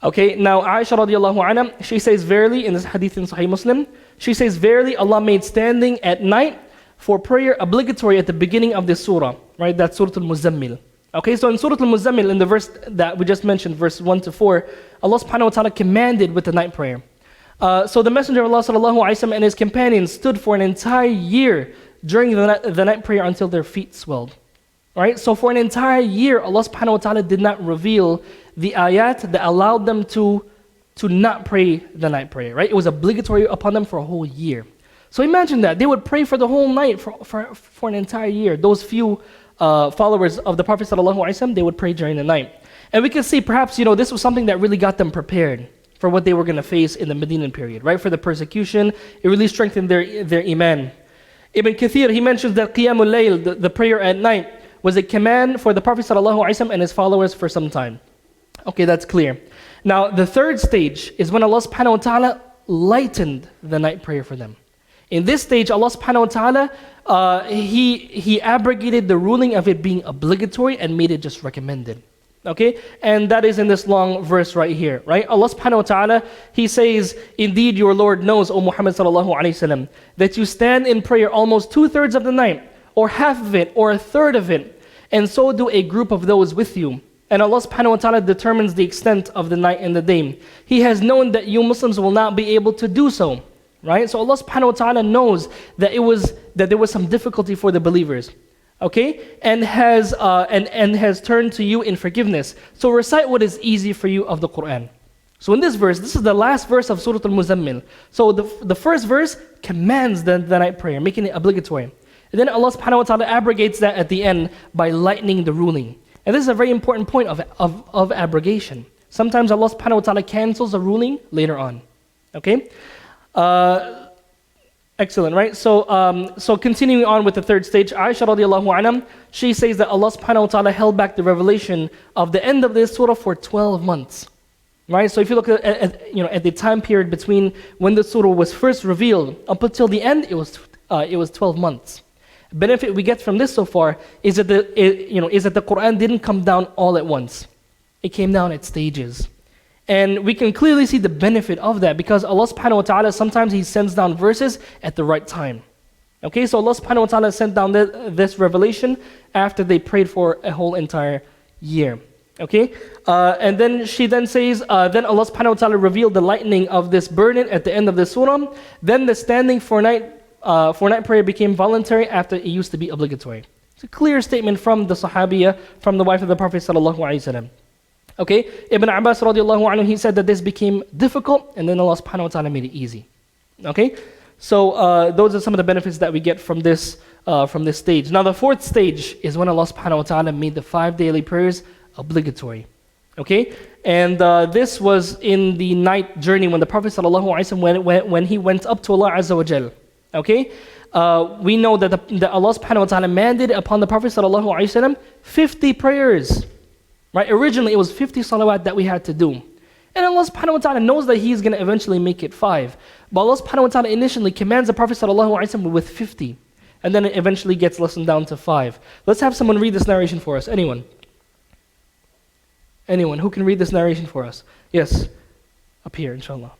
Speaker 1: Okay, now Aisha radiallahu anha, she says, verily, in this hadith in Sahih Muslim, she says, verily, Allah made standing at night for prayer obligatory at the beginning of this surah, right? That's Surah Al-Muzammil. Okay, so in Surah Al-Muzammil, in the verse that we just mentioned, verse 1 to 4, Allah subhanahu wa ta'ala commanded with the night prayer. So the Messenger of Allah sallallahu alaihi wasallam and his companions stood for an entire year during the night prayer until their feet swelled. Right? So for an entire year, Allah subhanahu wa ta'ala did not reveal the ayat that allowed them to not pray the night prayer. Right? It was obligatory upon them for a whole year. So imagine that. They would pray for the whole night for an entire year. Those few followers of the Prophet sallallahu alaihi wasallam, they would pray during the night. And we can see perhaps, this was something that really got them prepared for what they were going to face in the Medinan period. Right? For the persecution, it really strengthened their iman. Ibn Kathir, he mentions that Qiyamul Layl, the prayer at night, was a command for the Prophet ﷺ and his followers for some time. Okay, that's clear. Now, the third stage is when Allah subhanahu wa ta'ala lightened the night prayer for them. In this stage, Allah subhanahu wa ta'ala, He abrogated the ruling of it being obligatory and made it just recommended. Okay, and that is in this long verse right here, right? Allah subhanahu wa ta'ala, He says, indeed your Lord knows, O Muhammad sallallahu alayhi wasallam, that you stand in prayer almost 2/3 of the night, or half of it, or a third of it, and so do a group of those with you. And Allah subhanahu wa ta'ala determines the extent of the night and the day. He has known that you Muslims will not be able to do so. Right? So Allah subhanahu wa ta'ala knows that there was some difficulty for the believers. Okay? And has turned to you in forgiveness. So recite what is easy for you of the Quran. So in this verse, this is the last verse of Surah Al-Muzammil. So the first verse commands the night prayer, making it obligatory. And then Allah subhanahu wa ta'ala abrogates that at the end by lightening the ruling. And this is a very important point of abrogation. Sometimes Allah subhanahu wa ta'ala cancels a ruling later on. Okay? Excellent, right? So continuing on with the third stage, Aisha radiallahu anha, she says that Allah subhanahu wa ta'ala held back the revelation of the end of this surah for 12 months. Right? So if you look at the time period between when the surah was first revealed up until the end, it was 12 months. Benefit we get from this so far is that the Quran didn't come down all at once. It came down at stages. And we can clearly see the benefit of that because Allah subhanahu wa ta'ala, sometimes He sends down verses at the right time. Okay, so Allah subhanahu wa ta'ala sent down this revelation after they prayed for a whole entire year. Okay, and then she then says, then Allah subhanahu wa ta'ala revealed the lightening of this burden at the end of the surah. Then the standing for night prayer became voluntary after it used to be obligatory. It's a clear statement from the Sahabiya, from the wife of the Prophet sallallahu alaihi wasallam. Okay, Ibn Abbas radiallahu anhu, he said that this became difficult and then Allah subhanahu wa ta'ala made it easy. Okay, so those are some of the benefits that we get from this stage. Now the fourth stage is when Allah subhanahu wa ta'ala made the 5 daily prayers obligatory. Okay, and this was in the night journey when the Prophet sallallahu alaihi wasallam, when he went up to Allah azza wa jal. Okay, we know that Allah subhanahu wa ta'ala mandated upon the Prophet sallallahu alaihi wasallam 50 prayers. Right? Originally, it was 50 salawat that we had to do. And Allah subhanahu wa ta'ala knows that He's going to eventually make it 5. But Allah subhanahu wa ta'ala initially commands the Prophet sallallahu alaihi wasallam with 50. And then it eventually gets lessened down to 5. Let's have someone read this narration for us. Anyone? Anyone who can read this narration for us? Yes. Up here, inshallah.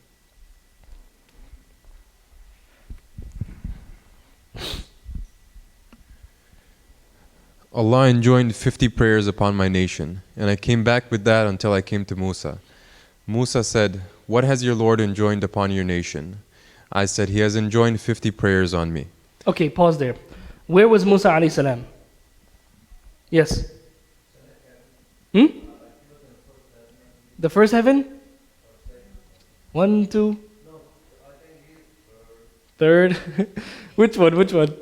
Speaker 6: Allah enjoined 50 prayers upon my nation, and I came back with that until I came to Musa. Musa said, "What has your Lord enjoined upon your nation?" I said, "He has enjoined 50 prayers on me."
Speaker 1: Okay, pause there. Where was Musa AlSalaam? Yes. The first heaven? 1, 2. Third. Which one?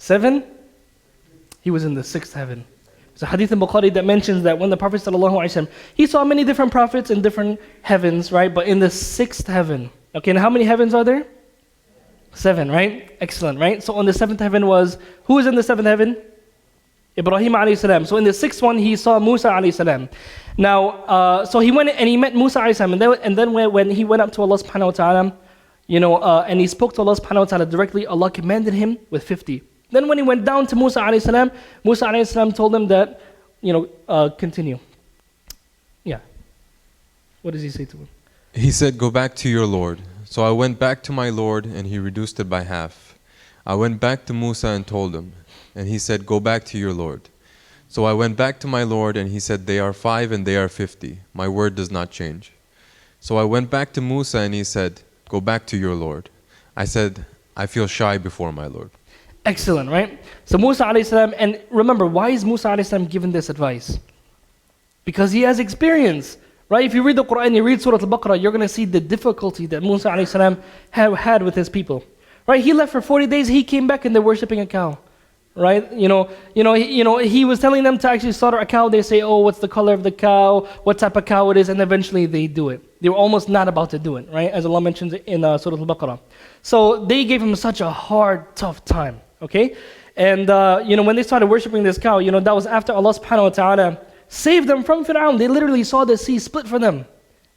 Speaker 1: 7? He was in the 6th heaven. There's a hadith in Bukhari that mentions that when the Prophet ﷺ, he saw many different prophets in different heavens, right? But in the 6th heaven. Okay, and how many heavens are there? 7, right? Excellent, right? So on the 7th heaven who was in the 7th heaven? Ibrahim alayhi. So in the 6th one, he saw Musa alayhi. Now, so he went and he met Musa alayhi, and then when he went up to Allah subhanahu wa ta'ala, and he spoke to Allah subhanahu wa ta'ala directly, Allah commanded him with 50. Then when he went down to Musa alayhi salam, Musa alayhi salam told him that, continue. What does he say to him?
Speaker 6: He said, "Go back to your Lord." So I went back to my Lord, and he reduced it by half. I went back to Musa and told him, and he said, "Go back to your Lord." So I went back to my Lord, and he said, "They are 5 and they are 50. My word does not change." So I went back to Musa, and he said, "Go back to your Lord." I said, "I feel shy before my Lord."
Speaker 1: Excellent, right? So Musa AlSalaam, and remember, why is Musa AlSalaam given this advice? Because he has experience, right? If you read the Quran, you read Surah Al-Baqarah, you're going to see the difficulty that Musa AlSalaam had with his people. Right? He left for 40 days, he came back and they're worshipping a cow. Right? He was telling them to actually slaughter a cow. They say, "Oh, what's the color of the cow? What type of cow it is?" And eventually they do it. They were almost not about to do it, right? As Allah mentions in Surah Al-Baqarah. So they gave him such a hard, tough time, okay? And, when they started worshipping this cow, that was after Allah subhanahu wa ta'ala saved them from Fir'aun. They literally saw the sea split for them.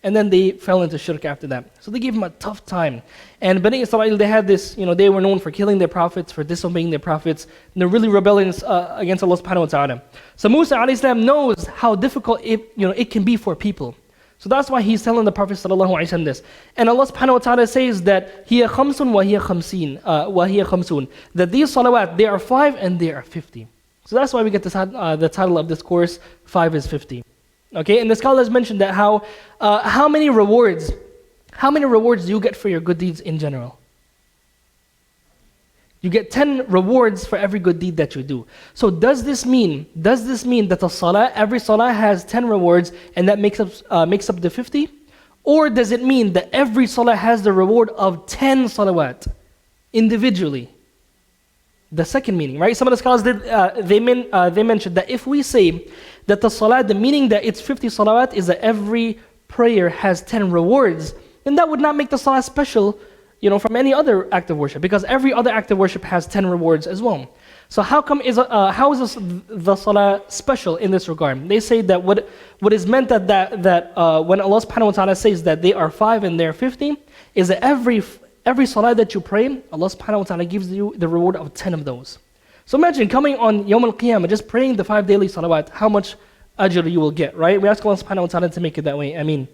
Speaker 1: And then they fell into shirk after that. So they gave him a tough time. And Bani Israel, they had this, they were known for killing their prophets, for disobeying their prophets. And they're really rebellious against Allah subhanahu wa ta'ala. So Musa AlSalaam knows how difficult it can be for people. So that's why he's telling the Prophet sallallahu alaihi wasallam this. And Allah subhanahu wa ta'ala says that hiya khamsun wa hiya khamsun. That these salawat, they are 5 and they are 50. So that's why we get the title of this course, 5 is 50. Okay, and the scholars mentioned that how many rewards do you get for your good deeds in general? You get 10 rewards for every good deed that you do. So does this mean that every salah has 10 rewards and that makes up the 50? Or does it mean that every salah has the reward of 10 salawat individually? The second meaning, right? Some of the scholars they mentioned that if we say that the salah, the meaning that it's 50 salawat is that every prayer has 10 rewards, then that would not make the salah special, from any other act of worship, because every other act of worship has 10 rewards as well. So how is the salah special in this regard? They say that what is meant that when Allah subhanahu wa ta'ala says that they are 5 and they are 50, is that every salah that you pray, Allah subhanahu wa ta'ala gives you the reward of 10 of those. So imagine coming on Yawm al-Qiyamah, just praying the 5 daily salawat, how much ajr you will get, right? We ask Allah subhanahu wa ta'ala to make it that way. Ameen.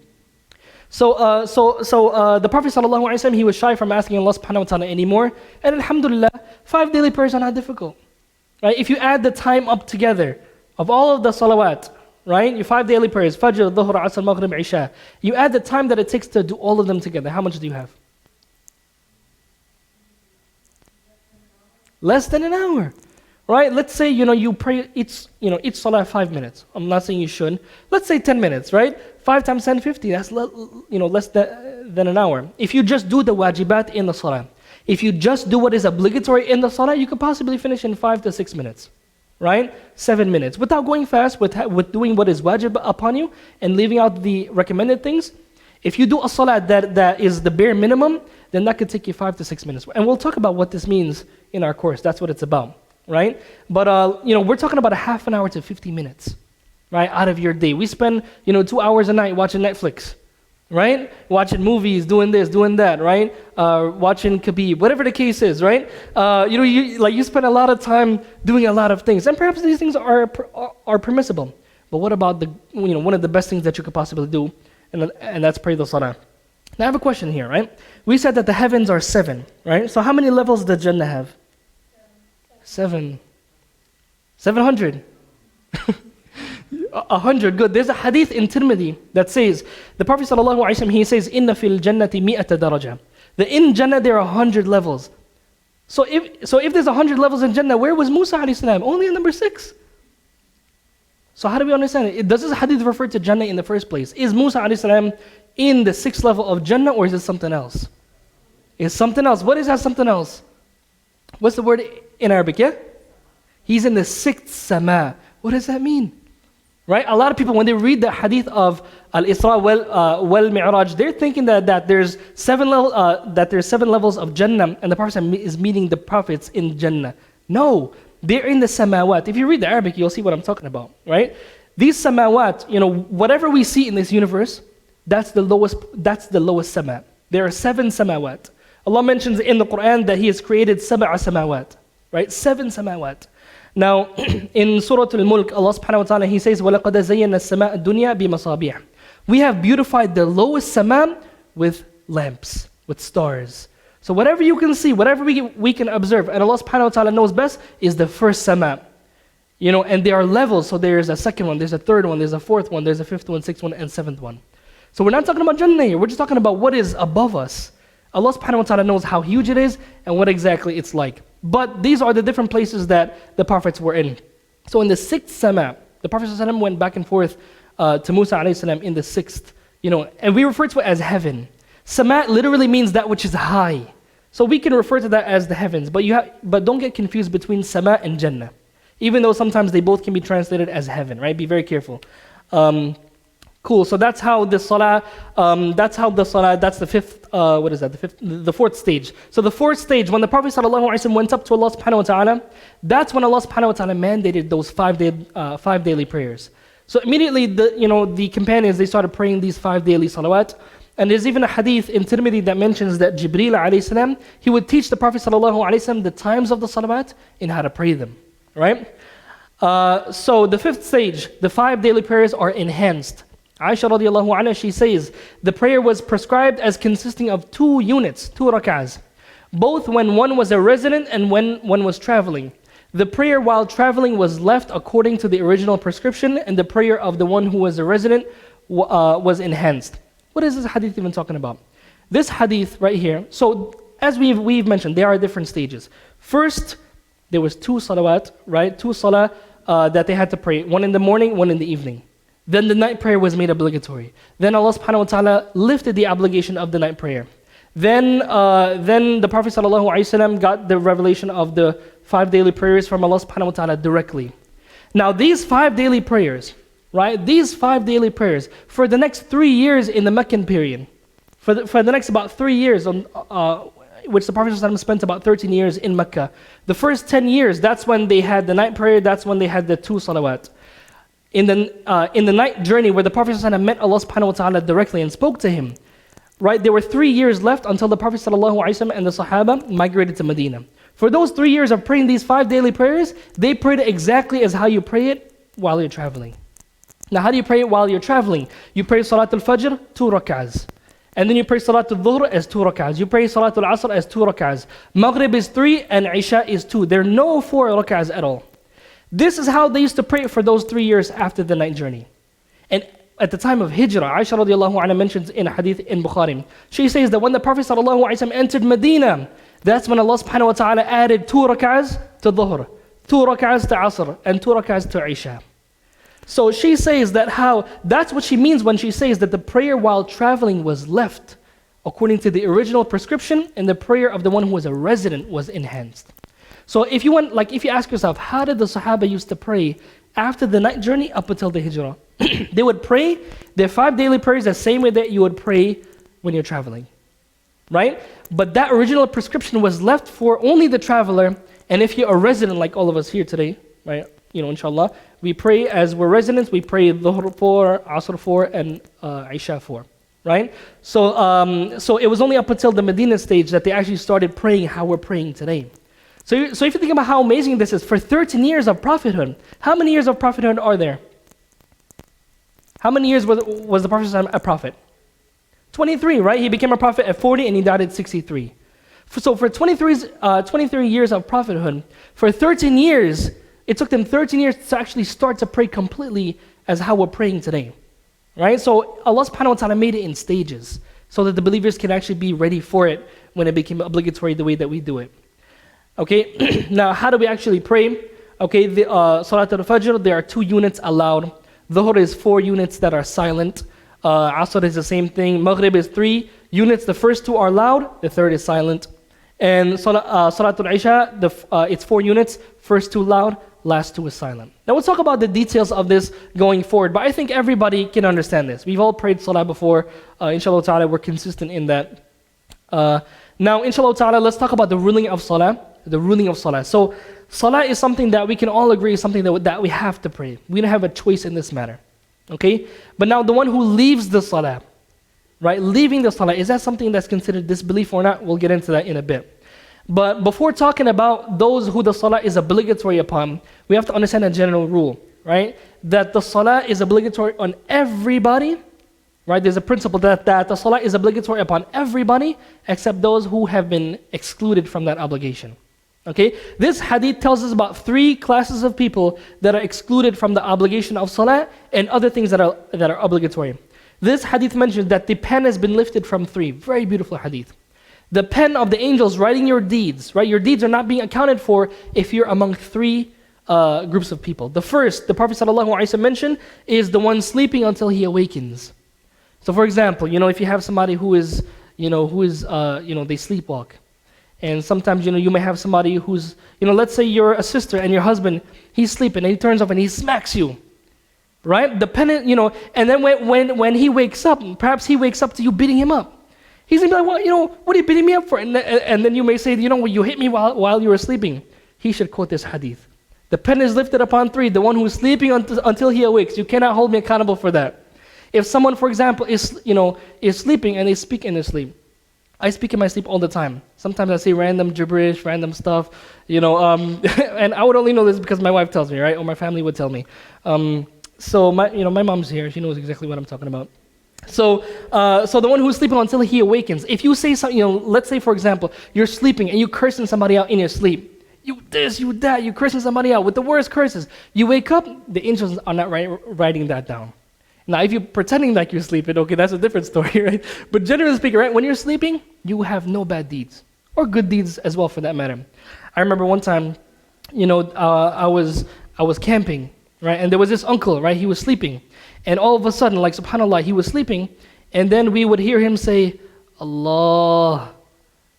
Speaker 1: So the Prophet sallallahu alaihi wasallam, he was shy from asking Allah subhanahu wa ta'ala anymore. And alhamdulillah, 5 daily prayers are not difficult. Right? If you add the time up together of all of the salawat, right? Your 5 daily prayers, Fajr, Dhuhr, Asr, Maghrib, Isha. You add the time that it takes to do all of them together. How much do you have? Less than an hour. Right? Let's say, you pray each salah 5 minutes. I'm not saying you should. Let's say 10 minutes, right? 5 times 10, 50. That's, less than an hour. If you just do the wajibat in the salah, if you just do what is obligatory in the salah, you could possibly finish in 5 to 6 minutes. Right? 7 minutes. Without going fast, with doing what is wajib upon you and leaving out the recommended things. If you do a salah that is the bare minimum, then that could take you 5 to 6 minutes. And we'll talk about what this means in our course. That's what it's about. Right? But, we're talking about a half an hour to 50 minutes, right, out of your day. We spend, 2 hours a night watching Netflix, right? Watching movies, doing this, doing that, right? Watching Khabib, whatever the case is, right? You spend a lot of time doing a lot of things. And perhaps these things are permissible. But what about one of the best things that you could possibly do, and that's pray the salah. Now I have a question here, right? We said that the heavens are 7, right? So how many levels does Jannah have? 700. 100, good. There's a hadith in Trinity that says, the Prophet ﷺ, he says, "Inna fil jannati mi'ata daraja." The in Jannah there are 100 levels. So if there's 100 levels in Jannah, where was Musa AlSalaam? Only in number 6. So how do we understand it? Does this hadith refer to Jannah in the first place? Is Musa AlSalaam in the 6th level of Jannah, or is it something else? It's something else. What is that something else? What's the word in Arabic, yeah? He's in the 6th sama. What does that mean? Right? A lot of people, when they read the hadith of Al-Isra wal Mi'raj, they're thinking that there's 7 levels of Jannah, and the Prophet is meeting the prophets in Jannah. No, they're in the samawat. If you read the Arabic, you'll see what I'm talking about, right? These samawat, whatever we see in this universe, that's the lowest sama. There are 7 samawat. Allah mentions in the Quran that He has created 7 samawat, right? 7 samawat. Now, in Surah Al-Mulk, Allah subhanahu wa ta'ala, He says, وَلَقَدْ زَيَّنَّا السَّمَاءَ الدُّنْيَا بِمَصَابِيحِ We have beautified the lowest sama with lamps, with stars. So whatever you can see, whatever we can observe, and Allah subhanahu wa ta'ala knows best, is the first sama. And there are levels, so there's a second one, there's a third one, there's a fourth one, there's a fifth one, sixth one, and seventh one. So we're not talking about Jannah here, we're just talking about what is above us. Allah subhanahu wa ta'ala knows how huge it is and what exactly it's like. But these are the different places that the prophets were in. So in the sixth sama, the Prophet ﷺ went back and forth to Musa AlSalaam in the sixth, and we refer to it as heaven. Sama literally means that which is high. So we can refer to that as the heavens, but don't get confused between sama and Jannah. Even though sometimes they both can be translated as heaven, right? Be very careful. Cool, so that's how the salah, that's the fifth, the fourth stage. So the fourth stage, when the Prophet ﷺ went up to Allah subhanahu wa ta'ala, that's when Allah subhanahu wa ta'ala mandated those five daily prayers. So immediately, the companions, they started praying these 5 daily salawat. And there's even a hadith in Trinity that mentions that Jibreel alayhi salam, he would teach the Prophet ﷺ the times of the salawat and how to pray them, right? So the fifth stage, the 5 daily prayers are enhanced. Aisha radiallahu anha, she says, the prayer was prescribed as consisting of 2 units, 2 rak'ahs, both when one was a resident and when one was traveling. The prayer while traveling was left according to the original prescription, and the prayer of the one who was a resident was enhanced. What is this hadith even talking about? This hadith right here, so as we've mentioned, there are different stages. First, there was 2 salawat, right? 2 salah that they had to pray, one in the morning, one in the evening. Then the night prayer was made obligatory. Then Allah subhanahu wa ta'ala lifted the obligation of the night prayer. Then the Prophet ﷺ got the revelation of the 5 daily prayers from Allah subhanahu wa ta'ala directly. Now these 5 daily prayers, right? These 5 daily prayers, for the next 3 years in the Meccan period, for the next about 3 years, which the Prophet ﷺ spent about 13 years in Mecca. The first 10 years, that's when they had the night prayer, that's when they had the 2 salawat. In the night journey where the Prophet ﷺ met Allah subhanahu wa ta'ala directly and spoke to him, right? There were 3 years left until the Prophet ﷺ and the Sahaba migrated to Medina. For those 3 years of praying these 5 daily prayers, they prayed exactly as how you pray it while you're traveling. Now how do you pray it while you're traveling? You pray Salat al-Fajr, 2 rak'ahs. And then you pray Salat al-Dhuhr as 2 rak'ahs. You pray Salat al-Asr as 2 rak'ahs. Maghrib is 3 and Isha is 2. There are no 4 rak'ahs at all. This is how they used to pray for those 3 years after the night journey. And at the time of Hijrah, Aisha radiallahu anha mentions in a hadith in Bukhari, she says that when the Prophet sallallahu alaihi wasallam entered Medina, that's when Allah subhanahu wa ta'ala added 2 rak'ahs to Dhuhr, 2 rak'ahs to Asr, and 2 rak'ahs to Isha. So she says that's what she means when she says that the prayer while traveling was left according to the original prescription, and the prayer of the one who was a resident was enhanced. So if you ask yourself, how did the Sahaba used to pray after the night journey up until the Hijrah? They would pray their 5 daily prayers the same way that you would pray when you're traveling, right? But that original prescription was left for only the traveler, and if you're a resident like all of us here today, right? Inshallah, we pray as we're residents, we pray Dhuhr 4, Asr 4, and Isha 4, right? So it was only up until the Medina stage that they actually started praying how we're praying today. So if you think about how amazing this is, for 13 years of prophethood, how many years of prophethood are there? How many years was the Prophet a prophet? 23, right? He became a prophet at 40 and he died at 63. So for 23 years of prophethood, for 13 years, it took them 13 years to actually start to pray completely as how we're praying today, right? So Allah subhanahu wa ta'ala made it in stages so that the believers can actually be ready for it when it became obligatory the way that we do it. Okay, now how do we actually pray? Okay, the Salat al-Fajr, there are 2 units allowed. Dhuhr is 4 units that are silent. Asr is the same thing. Maghrib is 3 units. The first 2 are loud, the third is silent. And Salat al-Isha, it's 4 units. First 2 loud, last 2 is silent. Now we'll talk about the details of this going forward, but I think everybody can understand this. We've all prayed Salah before. Inshallah ta'ala, we're consistent in that. Now, inshallah ta'ala, let's talk about the ruling of Salah. The ruling of Salah. So, Salah is something that we can all agree is something that we have to pray. We don't have a choice in this matter. Okay? But now, the one who leaves the Salah, right? Leaving the Salah, is that something that's considered disbelief or not? We'll get into that in a bit. But before talking about those who the Salah is obligatory upon, we have to understand a general rule, right? That the Salah is obligatory on everybody, right? There's a principle that the salah is obligatory upon everybody except those who have been excluded from that obligation. Okay, this hadith tells us about 3 classes of people that are excluded from the obligation of salah and other things that are obligatory. This hadith mentions that the pen has been lifted from 3. Very beautiful hadith. The pen of the angels writing your deeds, right? Your deeds are not being accounted for if you're among 3 groups of people. The first, the Prophet ﷺ mentioned, is the one sleeping until he awakens. So for example, if you have somebody who is, they sleepwalk. And sometimes, you may have somebody who's, let's say you're a sister and your husband, he's sleeping and he turns off and he smacks you. Right? The pen, and then when he wakes up, perhaps he wakes up to you beating him up. He's going to be like, well, what are you beating me up for? And then you may say, you hit me while you were sleeping. He should quote this hadith. The pen is lifted upon 3, the one who is sleeping until he awakes. You cannot hold me accountable for that. If someone, for example, is sleeping and they speak in their sleep. I speak in my sleep all the time. Sometimes I say random gibberish, random stuff, and I would only know this because my wife tells me, right? Or my family would tell me. So my mom's here. She knows exactly what I'm talking about. So the one who's sleeping until he awakens. If you say something, let's say for example, you're sleeping and you cursing somebody out in your sleep. You this, you that, you cursing somebody out with the worst curses. You wake up, the angels are not writing that down. Now, if you're pretending like you're sleeping, okay, that's a different story, right? But generally speaking, right, when you're sleeping, you have no bad deeds or good deeds as well, for that matter. I remember one time, I was camping, right, and there was this uncle, right? He was sleeping, and all of a sudden, like subhanallah, he was sleeping, and then we would hear him say, Allah,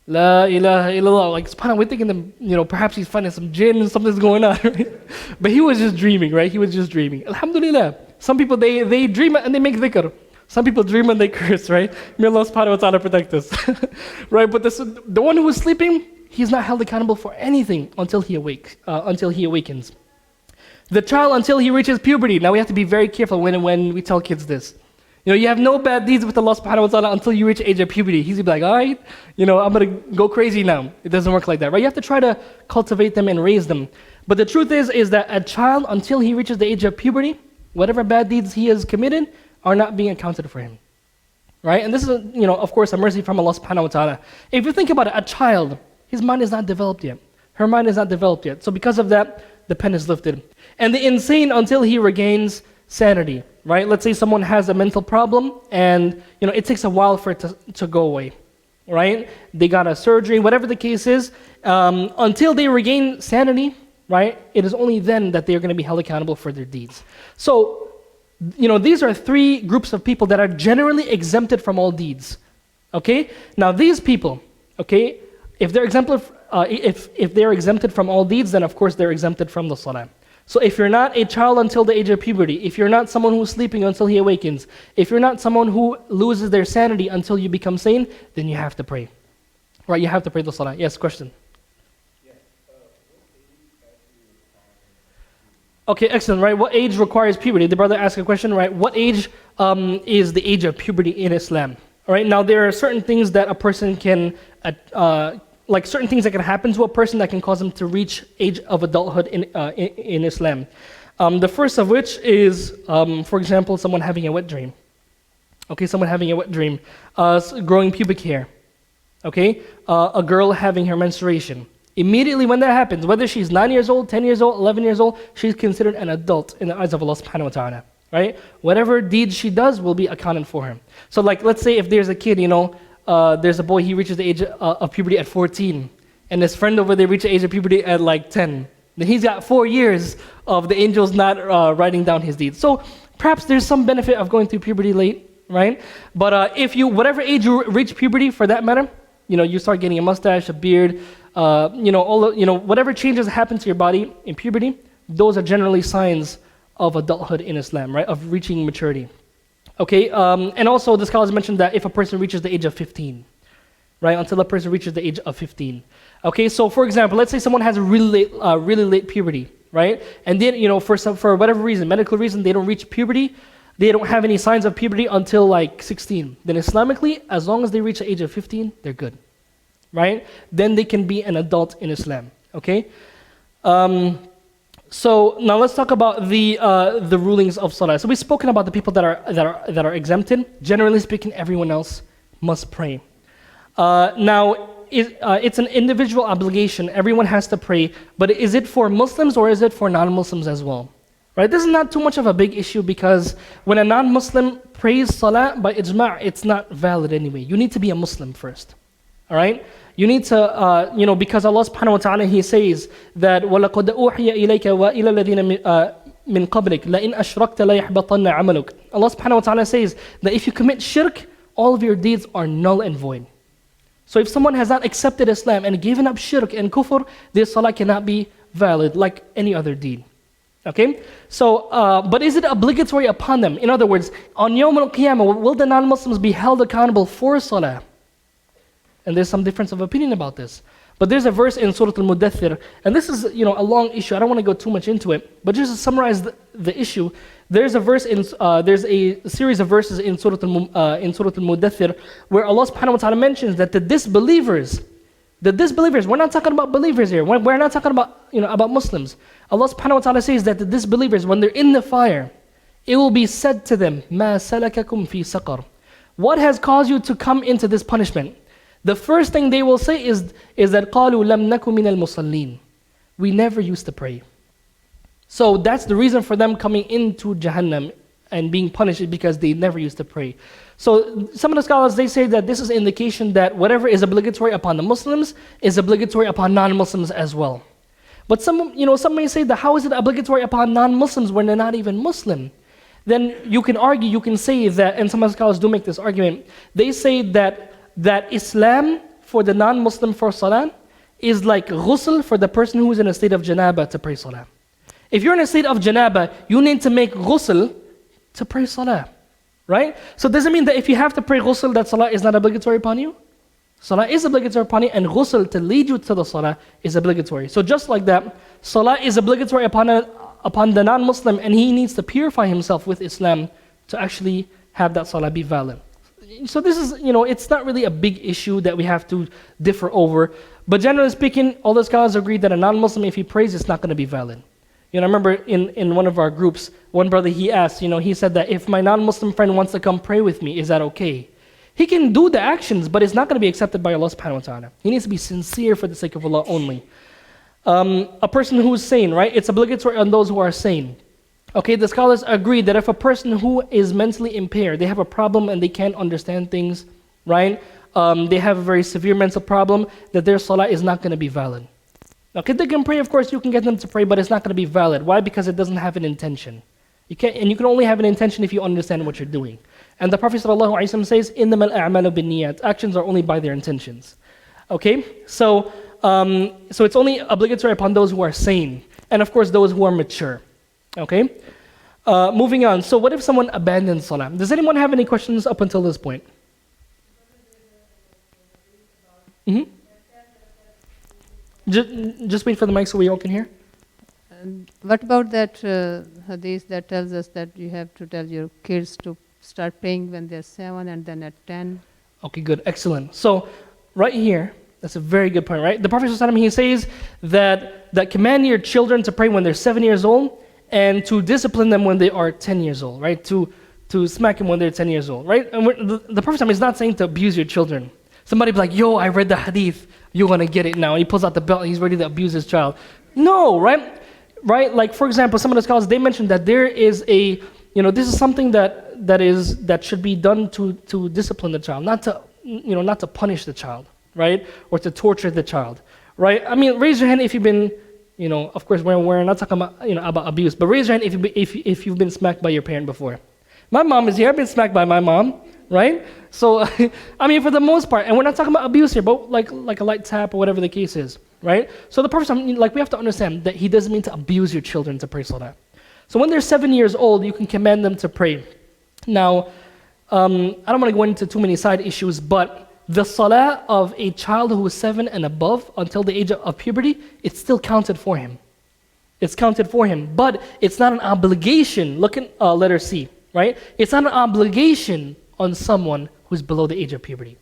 Speaker 1: La ilaha illallah. Like subhanallah, we're thinking that, perhaps he's finding some jinn, something's going on, right? But he was just dreaming, right? He was just dreaming. Alhamdulillah. Some people, they dream and they make dhikr. Some people dream and they curse, right? May Allah subhanahu wa ta'ala protect us. Right? But the one who is sleeping, he's not held accountable for anything until he awakens. The child until he reaches puberty. Now we have to be very careful when we tell kids this. You have no bad deeds with Allah subhanahu wa ta'ala until you reach the age of puberty. He's like, all right, I'm going to go crazy now. It doesn't work like that, right? You have to try to cultivate them and raise them. But the truth is that a child, until he reaches the age of puberty, whatever bad deeds he has committed are not being accounted for him. Right? And this is, of course, a mercy from Allah subhanahu wa ta'ala. If you think about it, a child, his mind is not developed yet. Her mind is not developed yet. So because of that, the pen is lifted. And the insane until he regains sanity. Right? Let's say someone has a mental problem and, it takes a while for it to go away. Right? They got a surgery, whatever the case is, until they regain sanity, right? It is only then that they are going to be held accountable for their deeds. So, these are 3 groups of people that are generally exempted from all deeds. Okay? Now these people, okay, if they're exempted from all deeds, then of course they're exempted from the salah. So if you're not a child until the age of puberty, if you're not someone who's sleeping until he awakens, if you're not someone who loses their sanity until you become sane, then you have to pray. Right? You have to pray the salah. Yes, question? Okay, excellent, right? What age requires puberty? The brother asked a question, right? What age is the age of puberty in Islam? All right, now there are certain things that a person can, certain things that can happen to a person that can cause them to reach age of adulthood in Islam. The first of which is, for example, someone having a wet dream. Okay, someone having a wet dream. Growing pubic hair. Okay, a girl having her menstruation. Immediately when that happens, whether she's 9 years old, 10 years old, 11 years old, she's considered an adult in the eyes of Allah subhanahu wa ta'ala, right? Whatever deeds she does will be accounted for her. So let's say if there's a kid, there's a boy, he reaches the age of puberty at 14, and his friend over there reaches the age of puberty at 10. Then he's got 4 years of the angels not writing down his deeds. So perhaps there's some benefit of going through puberty late, right? But whatever age you reach puberty, for that matter, you start getting a mustache, a beard, whatever changes happen to your body in puberty, those are generally signs of adulthood in Islam, right? Of reaching maturity. Okay, and also the scholars mentioned that if a person reaches the age of 15, right? Until a person reaches the age of 15. Okay, so for example, let's say someone has a really late puberty, right? And then, for whatever reason, medical reason, they don't reach puberty, they don't have any signs of puberty until 16. Then Islamically, as long as they reach the age of 15, they're good. Right? Then they can be an adult in Islam. Okay? So now let's talk about the rulings of salah. So we've spoken about the people that are exempted. Generally speaking, everyone else must pray. Now it's an individual obligation. Everyone has to pray, but is it for Muslims or is it for non-Muslims as well? Right? This is not too much of a big issue because when a non-Muslim prays salah by ijma', it's not valid anyway. You need to be a Muslim first. All right? You need to, because Allah subhanahu wa ta'ala, He says that وَلَقَدْ أُوحِيَ إِلَيْكَ وَإِلَى الَّذِينَ مِن قَبْلِكَ لَإِنْ أَشْرَكْتَ لَيَحْبَطَنَّ عَمَلُكَ. Allah subhanahu wa ta'ala says that if you commit shirk, all of your deeds are null and void. So if someone has not accepted Islam and given up shirk and kufr, their salah cannot be valid like any other deed. Okay? So, but is it obligatory upon them? In other words, on Yawm al-Qiyamah, will the non-Muslims be held accountable for salah? And there's some difference of opinion about this. But there's a verse in Surah Al-Mudaththir, and this is a long issue. I don't want to go too much into it, but just to summarize the issue, there's a verse there's a series of verses in Surah Al-Mudaththir where Allah subhanahu wa ta'ala mentions that the disbelievers, we're not talking about believers here. We're not talking about Muslims. Allah subhanahu wa ta'ala says that the disbelievers, when they're in the fire, it will be said to them, مَا سَلَكَكُمْ فِي سَقَرٍ. What has caused you to come into this punishment? The first thing they will say is that قَالُوا لَمْ نَكُ مِنَ الْمُصَلِّينَ. We never used to pray. So that's the reason for them coming into Jahannam and being punished, because they never used to pray. So some of the scholars, they say that this is an indication that whatever is obligatory upon the Muslims is obligatory upon non-Muslims as well. But some may say that how is it obligatory upon non-Muslims when they're not even Muslim? Then you can argue, you can say that, and some of the scholars do make this argument, they say that Islam for the non-Muslim for salah is like ghusl for the person who is in a state of janaba to pray salah. If you're in a state of janaba, you need to make ghusl to pray salah. Right? So does it mean that if you have to pray ghusl, that salah is not obligatory upon you? Salah is obligatory upon you, and ghusl to lead you to the salah is obligatory. So just like that, salah is obligatory upon the non-Muslim, and he needs to purify himself with Islam to actually have that salah be valid. So this is, it's not really a big issue that we have to differ over. But generally speaking, all the scholars agree that a non-Muslim, if he prays, it's not going to be valid. I remember in one of our groups, one brother, he asked, he said that if my non-Muslim friend wants to come pray with me, is that okay? He can do the actions, but it's not going to be accepted by Allah subhanahu wa ta'ala. He needs to be sincere for the sake of Allah only. A person who is sane, right? It's obligatory on those who are sane. Okay, the scholars agree that if a person who is mentally impaired, they have a problem and they can't understand things, right? They have a very severe mental problem, that their salah is not going to be valid. Okay, they can pray, of course, you can get them to pray, but it's not going to be valid. Why? Because it doesn't have an intention. You can only have an intention if you understand what you're doing. And the Prophet ﷺ says, إِنَّمَا الْأَعْمَالُ بِالنِّيَّاتِ. Actions are only by their intentions. Okay, so it's only obligatory upon those who are sane, and of course those who are mature. Okay, moving on. So what if someone abandons salah? Does anyone have any questions up until this point? Mm-hmm. Just wait for the mic so we all can hear.
Speaker 7: What about that hadith that tells us that you have to tell your kids to start praying when they're 7 and then at 10?
Speaker 1: Okay, good, excellent. So right here, that's a very good point, right? The Prophet ﷺ, he says that command your children to pray when they're 7 years old and to discipline them when they are 10 years old, right? To smack them when they're 10 years old, right? And the Prophet ﷺ is not saying to abuse your children. Somebody be like, yo, I read the hadith, you're going to get it now. And he pulls out the belt, he's ready to abuse his child. No, right? Right? Like, for example, some of the scholars, they mentioned that there is this is something that should be done to discipline the child, not to punish the child, right? Or to torture the child, right? I mean, raise your hand if you've been, of course, we're not talking about, about abuse, but raise your hand if you've been smacked by your parent before. My mom is here, I've been smacked by my mom, right? So, I mean, for the most part, and we're not talking about abuse here, but like a light tap or whatever the case is, right? So the Prophet, we have to understand that he doesn't mean to abuse your children to pray salah. So when they're 7 years old, you can command them to pray. Now, I don't want to go into too many side issues, but the salah of a child who is 7 and above until the age of puberty, it's still counted for him. It's counted for him, but it's not an obligation. Look at letter C, right? It's not an obligation on someone who's below the age of puberty.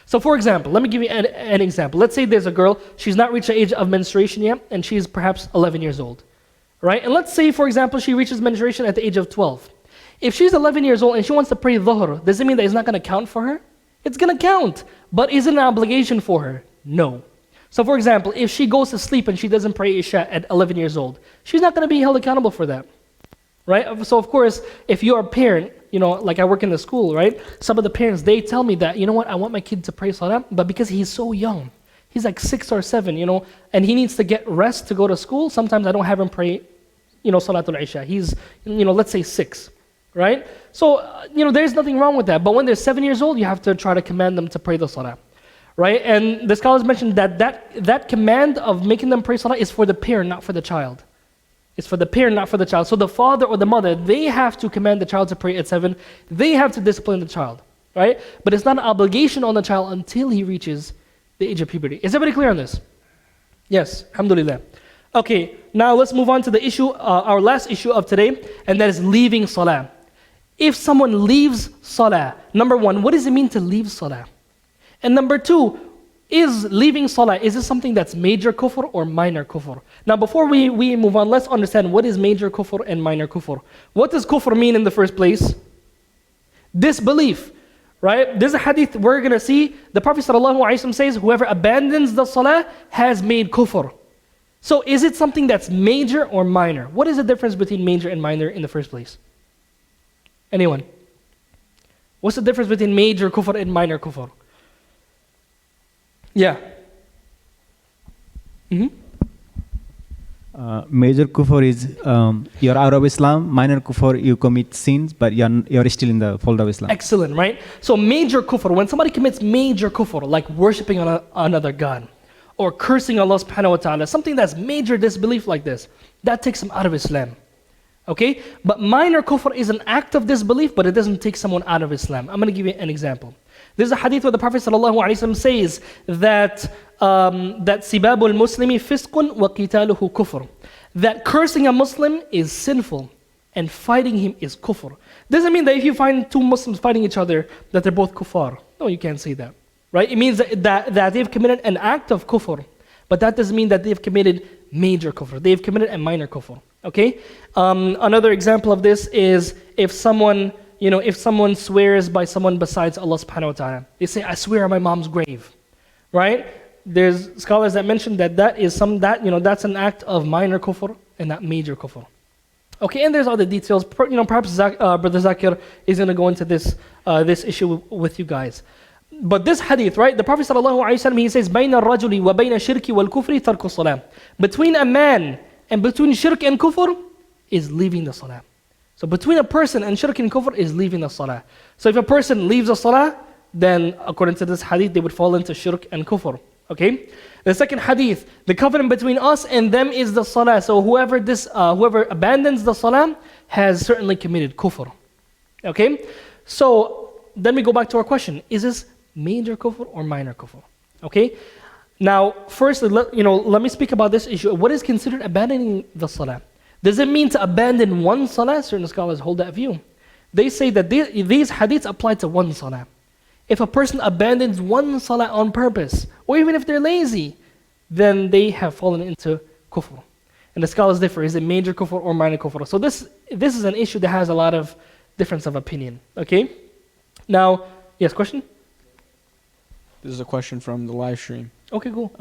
Speaker 1: So for example, let me give you an example. Let's say there's a girl, she's not reached the age of menstruation yet, and she's perhaps 11 years old. right? And let's say, for example, she reaches menstruation at the age of 12. If she's 11 years old and she wants to pray dhuhr, does it mean that it's not going to count for her? It's going to count. But is it an obligation for her? No. So for example, if she goes to sleep and she doesn't pray Isha at 11 years old, she's not going to be held accountable for that. Right? So of course, if you're a parent, like I work in the school, right? Some of the parents, they tell me that, you know what, I want my kid to pray salah, but because he's so young, he's like 6 or 7, and he needs to get rest to go to school, sometimes I don't have him pray, Salatul Isha. He's, let's say 6, right? So, there's nothing wrong with that. But when they're 7 years old, you have to try to command them to pray the salah, right? And the scholars mentioned that command of making them pray salah is for the parent, not for the child. It's for the parent, not for the child. So the father or the mother, they have to command the child to pray at 7. They have to discipline the child, right? But it's not an obligation on the child until he reaches the age of puberty. Is everybody clear on this? Yes, alhamdulillah. Okay, now let's move on to the issue, our last issue of today, and that is leaving salah. If someone leaves salah, number 1, what does it mean to leave salah? And number 2, is leaving salah, is this something that's major kufr or minor kufr? Now before we move on, let's understand what is major kufr and minor kufr. What does kufr mean in the first place? Disbelief, right? There's a hadith we're going to see. The Prophet ﷺ says, whoever abandons the salah has made kufr. So is it something that's major or minor? What is the difference between major and minor in the first place? Anyone? What's the difference between major kufr and minor kufr? Yeah.
Speaker 8: Major kufr is you're out of Islam. Minor kufr, you commit sins, but you're still in the fold of Islam.
Speaker 1: Excellent, right? So major kufr, when somebody commits major kufr, like worshipping another god, or cursing Allah subhanahu wa ta'ala, something that's major disbelief like this, that takes them out of Islam. Okay? But minor kufr is an act of disbelief, but it doesn't take someone out of Islam. I'm going to give you an example. There's a hadith where the Prophet ﷺ says that sibabul muslimi fisqun wa qitaluhu kufr. That cursing a Muslim is sinful and fighting him is kufr. Doesn't mean that if you find 2 Muslims fighting each other that they're both kuffar. No, you can't say that. Right? It means that they've committed an act of kufr, but that doesn't mean that they've committed major kufr. They've committed a minor kufr. Okay? Another example of this is if someone swears by someone besides Allah subhanahu wa ta'ala. They say, I swear on my mom's grave. Right? There's scholars that mention that's an act of minor kufr and not major kufr. Okay, and there's other details. Perhaps Brother Zakir is going to go into this issue with you guys. But this hadith, right? The Prophet ﷺ, he says, بَيْنَ الرَّجُلِ وَبَيْنَ الشِّرْكِ وَالْكُفْرِ تَرْكُ الصَّلَاةِ. Between a man and between shirk and kufr is leaving the salah. So between a person and shirk and kufr is leaving the salah. So if a person leaves the salah, then according to this hadith, they would fall into shirk and kufr. Okay? The second hadith, the covenant between us and them is the salah. So whoever abandons the salah has certainly committed kufr. Okay? So then we go back to our question. Is this major kufr or minor kufr? Okay? Now, firstly, let me speak about this issue. What is considered abandoning the salah? Does it mean to abandon one salah? Certain scholars hold that view. They say that these hadiths apply to one salah. If a person abandons one salah on purpose, or even if they're lazy, then they have fallen into kufr. And the scholars differ. Is it major kufr or minor kufr? So this is an issue that has a lot of difference of opinion. Okay? Now, yes, question?
Speaker 9: This is a question from the live stream.
Speaker 1: Okay, cool.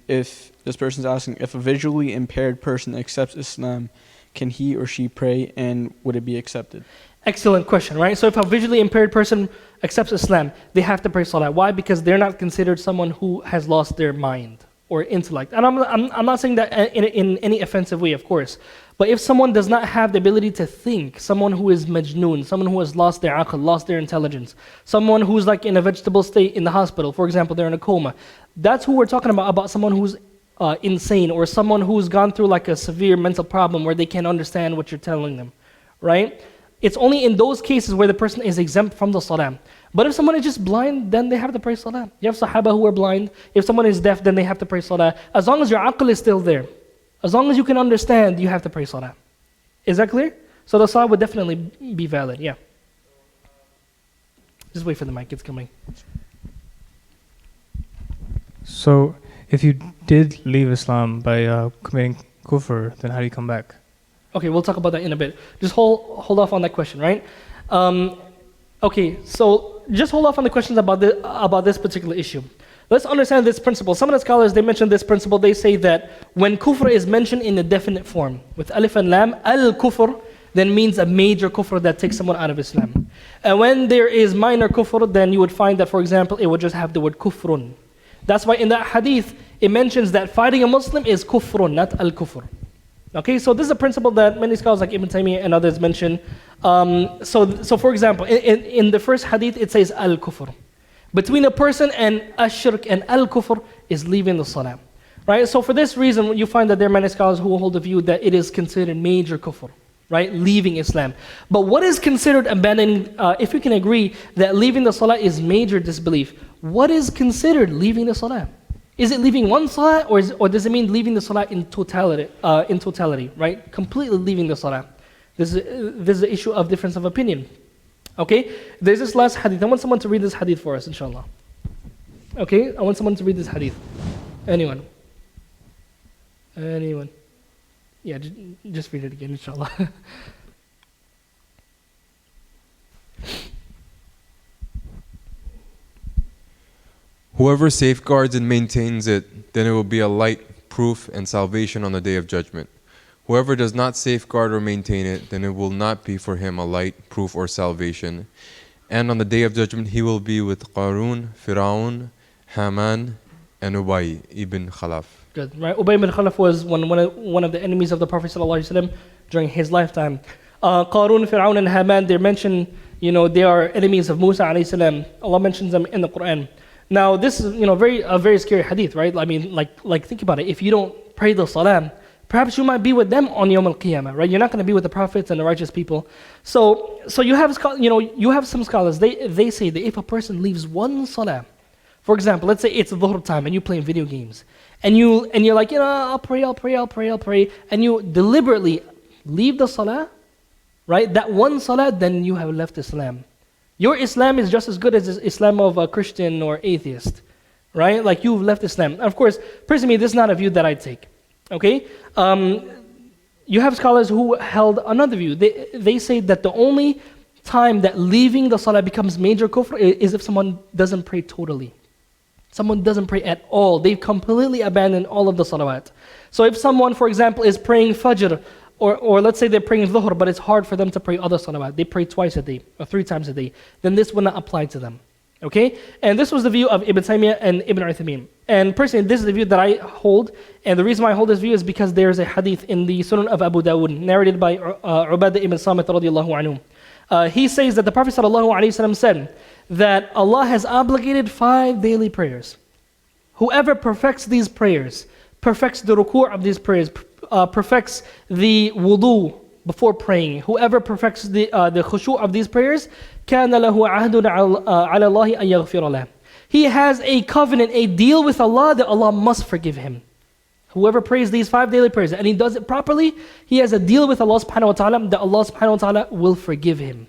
Speaker 9: If this person's asking, if a visually impaired person accepts Islam, can he or she pray and would it be accepted?
Speaker 1: Excellent question, right? So if a visually impaired person accepts Islam, they have to pray salah. Why? Because they're not considered someone who has lost their mind or intellect. And I'm not saying that in any offensive way, of course. But if someone does not have the ability to think, someone who is majnoon, someone who has lost their aql, lost their intelligence, someone who's like in a vegetable state in the hospital, for example, they're in a coma, that's who we're talking about someone who's insane or someone who's gone through like a severe mental problem where they can't understand what you're telling them, right? It's only in those cases where the person is exempt from the salah. But if someone is just blind, then they have to pray salah. You have Sahaba who are blind. If someone is deaf, then they have to pray salah. As long as your aql is still there, as long as you can understand, you have to pray salah. Is that clear? So the salah would definitely be valid, yeah. Just wait for the mic, it's coming.
Speaker 10: So, if you did leave Islam by committing kufr, then how do you come back?
Speaker 1: Okay, we'll talk about that in a bit. Just hold off on that question, right? Okay, so just hold off on the questions about this particular issue. Let's understand this principle. Some of the scholars, they mention this principle. They say that when kufr is mentioned in a definite form, with alif and lam, al-kufr, then means a major kufr that takes someone out of Islam. And when there is minor kufr, then you would find that, for example, it would just have the word kufrun. That's why in that hadith, it mentions that fighting a Muslim is kufrun, not al-kufr. Okay, so this is a principle that many scholars like Ibn Taymiyyah and others mention. So for example, in the first hadith, it says al-kufr. Between a person and ash-shirk and al-kufr is leaving the salah. Right? So for this reason, you find that there are many scholars who hold the view that it is considered major kufr. Right? Leaving Islam. But what is considered abandoning, if we can agree that leaving the salah is major disbelief, what is considered leaving the salah? Is it leaving one salah, or does it mean leaving the salah in totality, right? Completely leaving the salah. This is an issue of difference of opinion. Okay? There's this last hadith. I want someone to read this hadith for us, inshallah. Okay? I want someone to read this hadith. Anyone? Yeah, just read it again, inshallah.
Speaker 6: Whoever safeguards and maintains it, then it will be a light, proof, and salvation on the Day of Judgment. Whoever does not safeguard or maintain it, then it will not be for him a light, proof, or salvation. And on the Day of Judgment, he will be with Qarun, Fir'aun, Haman, and Ubay ibn Khalaf.
Speaker 1: Good, right? Ubay ibn Khalaf was one of the enemies of the Prophet ﷺ during his lifetime. Qarun, Fir'aun, and Haman, they're mentioned, they are enemies of Musa AlSalaam. Allah mentions them in the Quran. Now, this is, a very scary hadith, right? I mean, like think about it. If you don't pray the salam, perhaps you might be with them on Yawm al-Qiyamah, right? You're not going to be with the prophets and the righteous people. So you have some scholars. They say that if a person leaves one salah, for example, let's say it's dhuhr time and you're playing video games, and you're like, I'll pray, and you deliberately leave the salah, right? That one salah, then you have left Islam. Your Islam is just as good as the Islam of a Christian or atheist, right? Like you've left Islam. Of course, personally, this is not a view that I take, okay? You have scholars who held another view. They say that the only time that leaving the salah becomes major kufr is if someone doesn't pray totally. Someone doesn't pray at all. They've completely abandoned all of the salawat. So if someone, for example, is praying fajr, or let's say they're praying dhuhr, but it's hard for them to pray other salawat. They pray twice a day, or 3 times a day. Then this will not apply to them. Okay? And this was the view of Ibn Taymiyyah and Ibn Uthaymeen. And personally, this is the view that I hold. And the reason why I hold this view is because there's a hadith in the Sunan of Abu Dawud, narrated by Ubadah ibn Samit radiallahu anhu. He says that the Prophet ﷺ said that Allah has obligated 5 daily prayers. Whoever perfects these prayers, perfects the ruku' of these prayers, perfects the wudu before praying, whoever perfects the khushu' of these prayers, كَانَ لَهُ عَهْدٌ عَلَى اللَّهِ أَن يَغْفِرَ لَهُ. He has a covenant, a deal with Allah that Allah must forgive him. Whoever prays these 5 daily prayers and he does it properly, he has a deal with Allah subhanahu wa ta'ala that Allah subhanahu wa ta'ala will forgive him.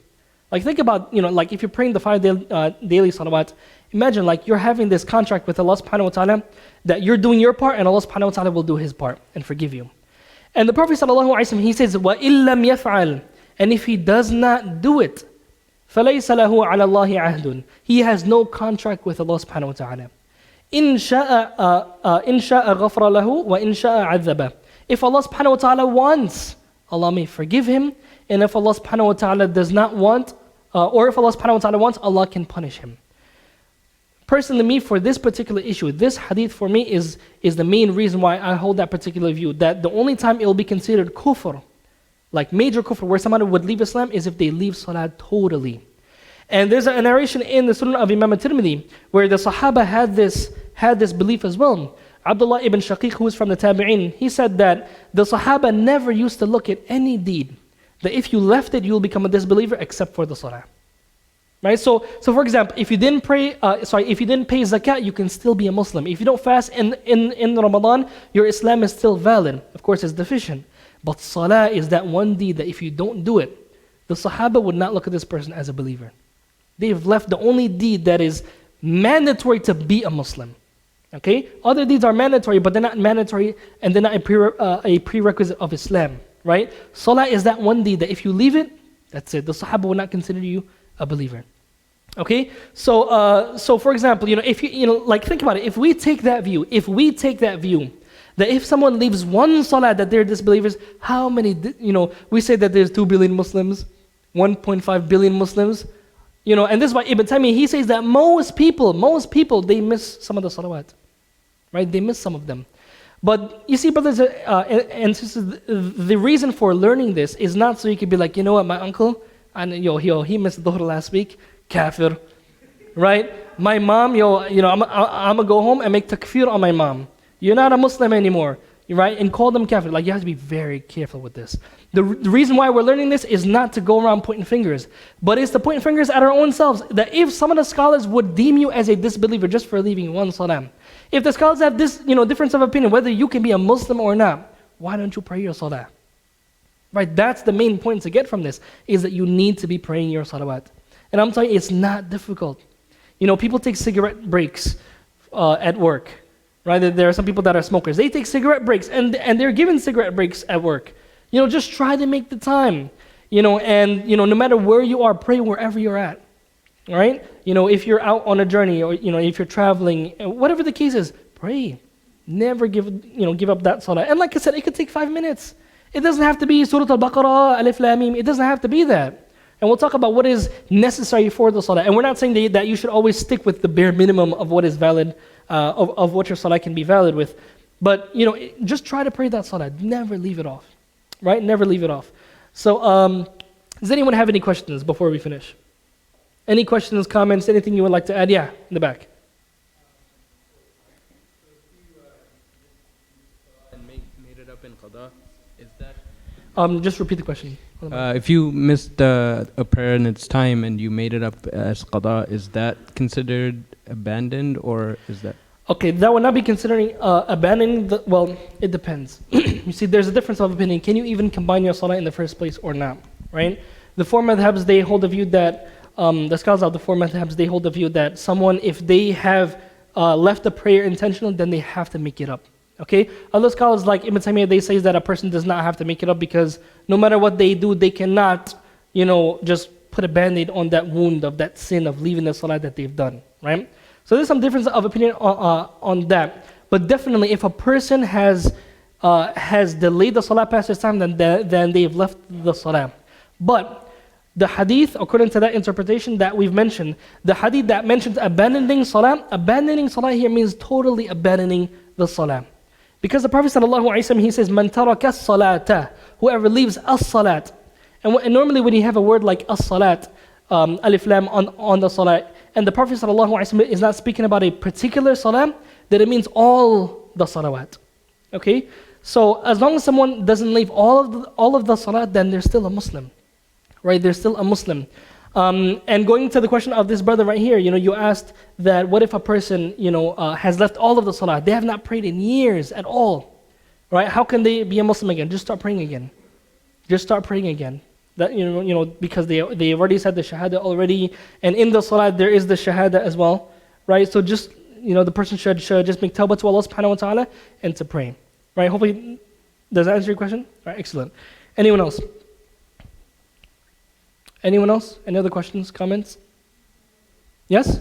Speaker 1: Like think about, like if you're praying the 5 daily salawat, imagine like you're having this contract with Allah subhanahu wa ta'ala that you're doing your part and Allah subhanahu wa ta'ala will do his part and forgive you. And the Prophet ﷺ, he says, وَإِن لَمْ يَفْعَلْ, and if he does not do it, فَلَيْسَ لَهُ عَلَى اللَّهِ عَهْدٌ, he has no contract with Allah subhanahu wa ta'ala. إِن شَاءَ غَفْرَ لَهُ وَإِن شَاءَ عَذَّبَ. If Allah subhanahu wa ta'ala wants, Allah may forgive him, and if Allah subhanahu wa ta'ala does not want, or if Allah subhanahu wa ta'ala wants, Allah can punish him. Personally, me, for this particular issue, this hadith for me is the main reason why I hold that particular view, that the only time it will be considered kufr, like major kufr, where somebody would leave Islam, is if they leave salah totally. And there's a narration in the Sunan of Imam Tirmidhi where the Sahaba had this belief as well. Abdullah ibn Shaykh, who is from the Tabi'in, he said that the Sahaba never used to look at any deed, that if you left it, you will become a disbeliever except for the salah. Right? So for example, if you didn't pay zakat, you can still be a Muslim. If you don't fast in Ramadan, your Islam is still valid. Of course, it's deficient. But salah is that one deed that if you don't do it, the Sahaba would not look at this person as a believer. They've left the only deed that is mandatory to be a Muslim. Okay? Other deeds are mandatory, but they're not mandatory and they're not a prerequisite of Islam. right? Salah is that one deed that if you leave it, that's it. The Sahaba will not consider you a believer. Okay, so for example, if like think about it. If we take that view, that if someone leaves one salah that they're disbelievers, how many? We say that there's 2 billion Muslims, 1.5 billion Muslims, and this is why Ibn Taymiyyah, he says that most people, they miss some of the salawat, right? They miss some of them. But you see, brothers and sisters, the reason for learning this is not so you could be like, you know what, my uncle, and he missed Dhuhr last week. Kafir, right? My mom, I'm gonna go home and make takfir on my mom. You're not a Muslim anymore, right? And call them kafir. Like, you have to be very careful with this. The reason why we're learning this is not to go around pointing fingers, but it's to point fingers at our own selves. That if some of the scholars would deem you as a disbeliever just for leaving one salah, if the scholars have this, difference of opinion whether you can be a Muslim or not, why don't you pray your salah? Right? That's the main point to get from this, is that you need to be praying your salawat. And I'm telling you, it's not difficult. People take cigarette breaks at work, right? There are some people that are smokers. They take cigarette breaks, and they're given cigarette breaks at work. Just try to make the time. And no matter where you are, pray wherever you're at. All right? If you're out on a journey, or if you're traveling, whatever the case is, pray. Never give up that salah. And like I said, it could take 5 minutes. It doesn't have to be Surah Al-Baqarah, Alif Lam Mim. It doesn't have to be that. And we'll talk about what is necessary for the salah. And we're not saying that you should always stick with the bare minimum of what is valid, of what your salah can be valid with. But, just try to pray that salah. Never leave it off. Right? Never leave it off. So, does anyone have any questions before we finish? Any questions, comments, anything you would like to add? Yeah, in the back.
Speaker 10: And made it up in qada, is that?
Speaker 1: Just repeat the question.
Speaker 10: If you missed a prayer in its time and you made it up as qada, is that considered abandoned, or is that?
Speaker 1: Okay, that would not be considering abandoning well, it depends. You see, there's a difference of opinion. Can you even combine your salah in the first place or not, right? The four madhabs, they hold the view that, the scholars of the four madhabs, they hold the view that someone, if they have left the prayer intentional, then they have to make it up. Okay, other scholars like Ibn Taymiyyah, they say that a person does not have to make it up, because no matter what they do, they cannot, just put a band-aid on that wound of that sin of leaving the salah that they've done, right? So there's some difference of opinion on that. But definitely, if a person has delayed the salah past his time, then they've left the salah. But the hadith, according to that interpretation that we've mentioned, the hadith that mentions abandoning salah here means totally abandoning the salah. Because the Prophet ﷺ, he says, "Man taraka as-salata," whoever leaves as-salat. And normally when you have a word like as-salat, alif lam on the salat, and the Prophet ﷺ is not speaking about a particular salah, then it means all the salawat. Okay? So as long as someone doesn't leave all of the salat, then they're still a Muslim. Right? They're still a Muslim. And going to the question of this brother right here, you asked that what if a person, has left all of the salah, they have not prayed in years at all, right? How can they be a Muslim again? Just start praying again. Just start praying again. That because they've already said the shahada already, and in the salah there is the shahada as well, right? So just the person should just make tawbah to Allah subhanahu wa ta'ala and to pray, right? Hopefully, does that answer your question? All right, excellent. Anyone else? Anyone else? Any other questions, comments? Yes?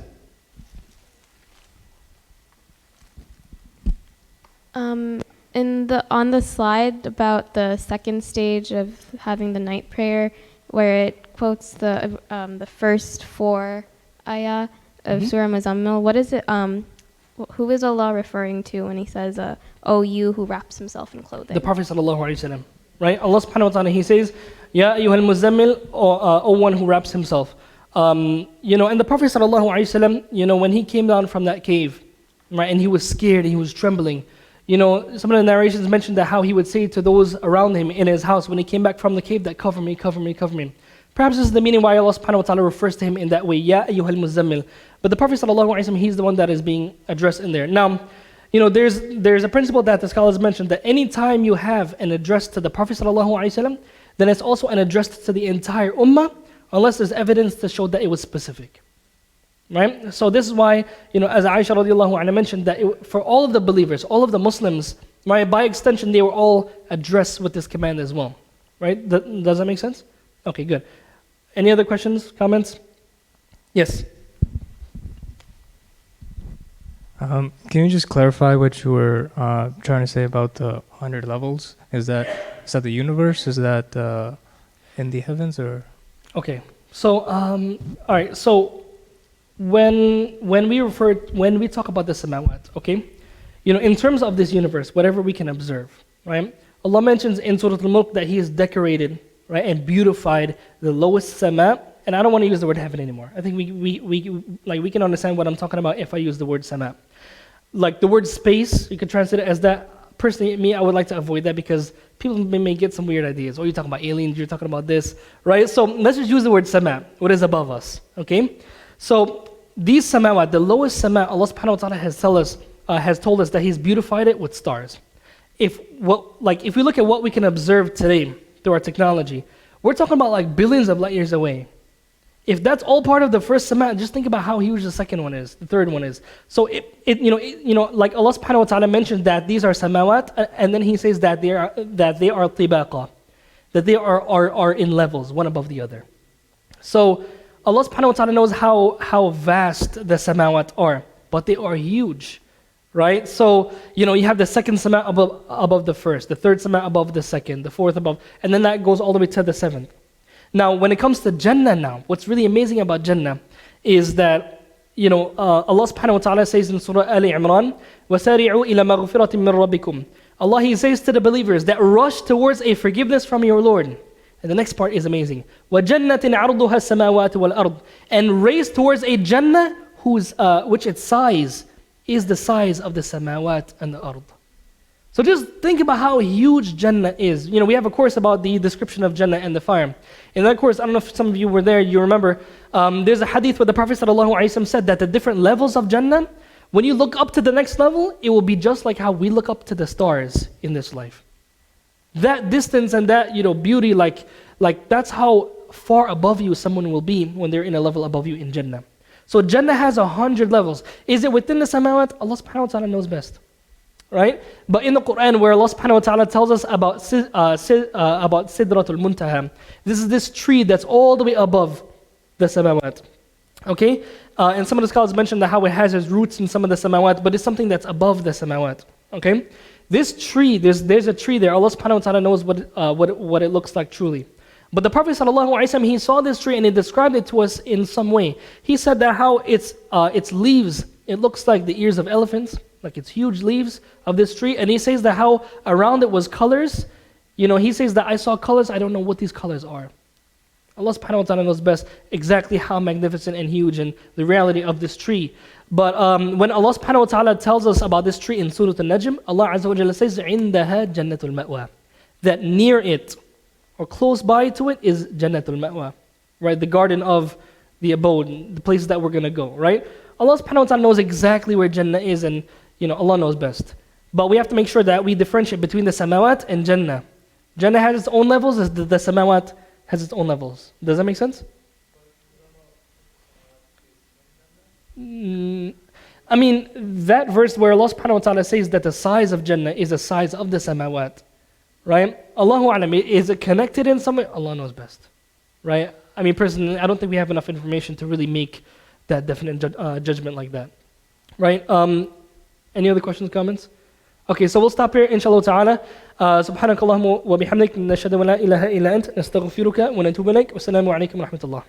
Speaker 2: On the slide about the second stage of having the night prayer, where it quotes the first 4 ayah of Surah Muzammil, what is it? Who is Allah referring to when He says, "O you who wraps himself in clothing"?
Speaker 1: The Prophet ﷺ, right? Allah subhanahu wa ta'ala, He says, "Ya ayyuhal muzammil," O one who wraps himself. And the Prophet ﷺ, when he came down from that cave, right, and he was scared, he was trembling. Some of the narrations mentioned that how he would say to those around him in his house when he came back from the cave that cover me, cover me, cover me. Perhaps this is the meaning why Allah subhanahu wa ta'ala refers to him in that way, Ya ayyuhal muzammil. But the Prophet ﷺ, he's the one that is being addressed in there. Now, there's a principle that the scholars mentioned that any time you have an address to the Prophet ﷺ, then it's also an address to the entire ummah, unless there's evidence to show that it was specific. Right? So this is why, as Aisha radiallahu anha mentioned, that for all of the believers, all of the Muslims, right, by extension, they were all addressed with this command as well. right? Does that make sense? Okay, good. Any other questions, comments? Yes.
Speaker 11: Can you just clarify what you were trying to say about the 100 levels? Is that the universe? Is that in the heavens or?
Speaker 1: Okay. So all right. So when we talk about the samawat, okay, in terms of this universe, whatever we can observe, right? Allah mentions in Surah Al-Mulk that He is decorated, right, and beautified the lowest sama. And I don't want to use the word heaven anymore. I think we can understand what I'm talking about if I use the word sama. Like the word space, you could translate it as that. Personally, I would like to avoid that because people may get some weird ideas. Oh, you're talking about aliens, you're talking about this, right? So let's just use the word sama, what is above us, okay? So these samawat, the lowest sama, Allah subhanahu wa ta'ala has told us that He's beautified it with stars. If we look at what we can observe today through our technology, we're talking about like billions of light years away. If that's all part of the first sama, just think about how huge the second one is, the third one is. So like Allah subhanahu wa ta'ala mentioned that these are samawat, and then He says that they are tibaqa, that they are in levels, one above the other. So Allah subhanahu wa ta'ala knows how vast the samawat are, but they are huge, right? So you have the second sama above the first, the third sama above the second, the fourth above, and then that goes all the way to the seventh. Now, when it comes to Jannah now, what's really amazing about Jannah is that, Allah subhanahu wa ta'ala says in Surah Ali Imran, وَسَارِعُوا إِلَى مَغْفِرَةٍ مِّن رَبِّكُمْ. Allah, He says to the believers that rush towards a forgiveness from your Lord. And the next part is amazing. وَجَنَّةٍ عَرْضُهَا السَّمَاوَاتُ وَالْأَرْضِ. And race towards a Jannah which its size is the size of the samawat and the ard. So just think about how huge Jannah is. We have a course about the description of Jannah and the fire. In that course, I don't know if some of you were there, you remember, there's a hadith where the Prophet ﷺ said that the different levels of Jannah, when you look up to the next level, it will be just like how we look up to the stars in this life. That distance and that beauty, like that's how far above you someone will be when they're in a level above you in Jannah. So Jannah has 100 levels. Is it within the samawat? Allah subhanahu wa ta'ala knows best. Right? But in the Quran, where Allah subhanahu wa ta'ala tells us about Sidratul Muntaha, this is this tree that's all the way above the samawat. Okay? And some of the scholars mentioned that how it has its roots in some of the samawat, but it's something that's above the samawat. Okay? This tree, there's a tree there. Allah subhanahu wa ta'ala knows what it looks like truly. But the Prophet ﷺ, he saw this tree and he described it to us in some way. He said that how its leaves, it looks like the ears of elephants, like it's huge leaves of this tree. And he says that how around it was colors. He says that I saw colors, I don't know what these colors are. Allah subhanahu wa ta'ala knows best exactly how magnificent and huge and the reality of this tree. But when Allah subhanahu wa ta'ala tells us about this tree in Surah Al-Najm, Allah Azza wa Jalla says, عِنْدَهَا جَنَّةُ الْمَأْوَى. That near it, or close by to it, is Jannatul Ma'wa, right? The garden of the abode, the places that we're going to go, right? Allah subhanahu wa ta'ala knows exactly where Jannah is, and Allah knows best. But we have to make sure that we differentiate between the samawat and Jannah. Jannah has its own levels, as the samawat has its own levels. Does that make sense? I mean, that verse where Allah subhanahu wa ta'ala says that the size of Jannah is the size of the samawat, right? Allahu A'lam, is it connected in some way? Allah knows best, right? I mean, personally, I don't think we have enough information to really make that definite judgment like that, right? Any other questions, comments? Okay, so we'll stop here, inshallah ta'ala. Subhanakallahumma wa bihamdik, nashhadu an la ilaha illa ant, nastaghfiruka wa natubu ilayk. Wassalamu alaikum wa rahmatullah.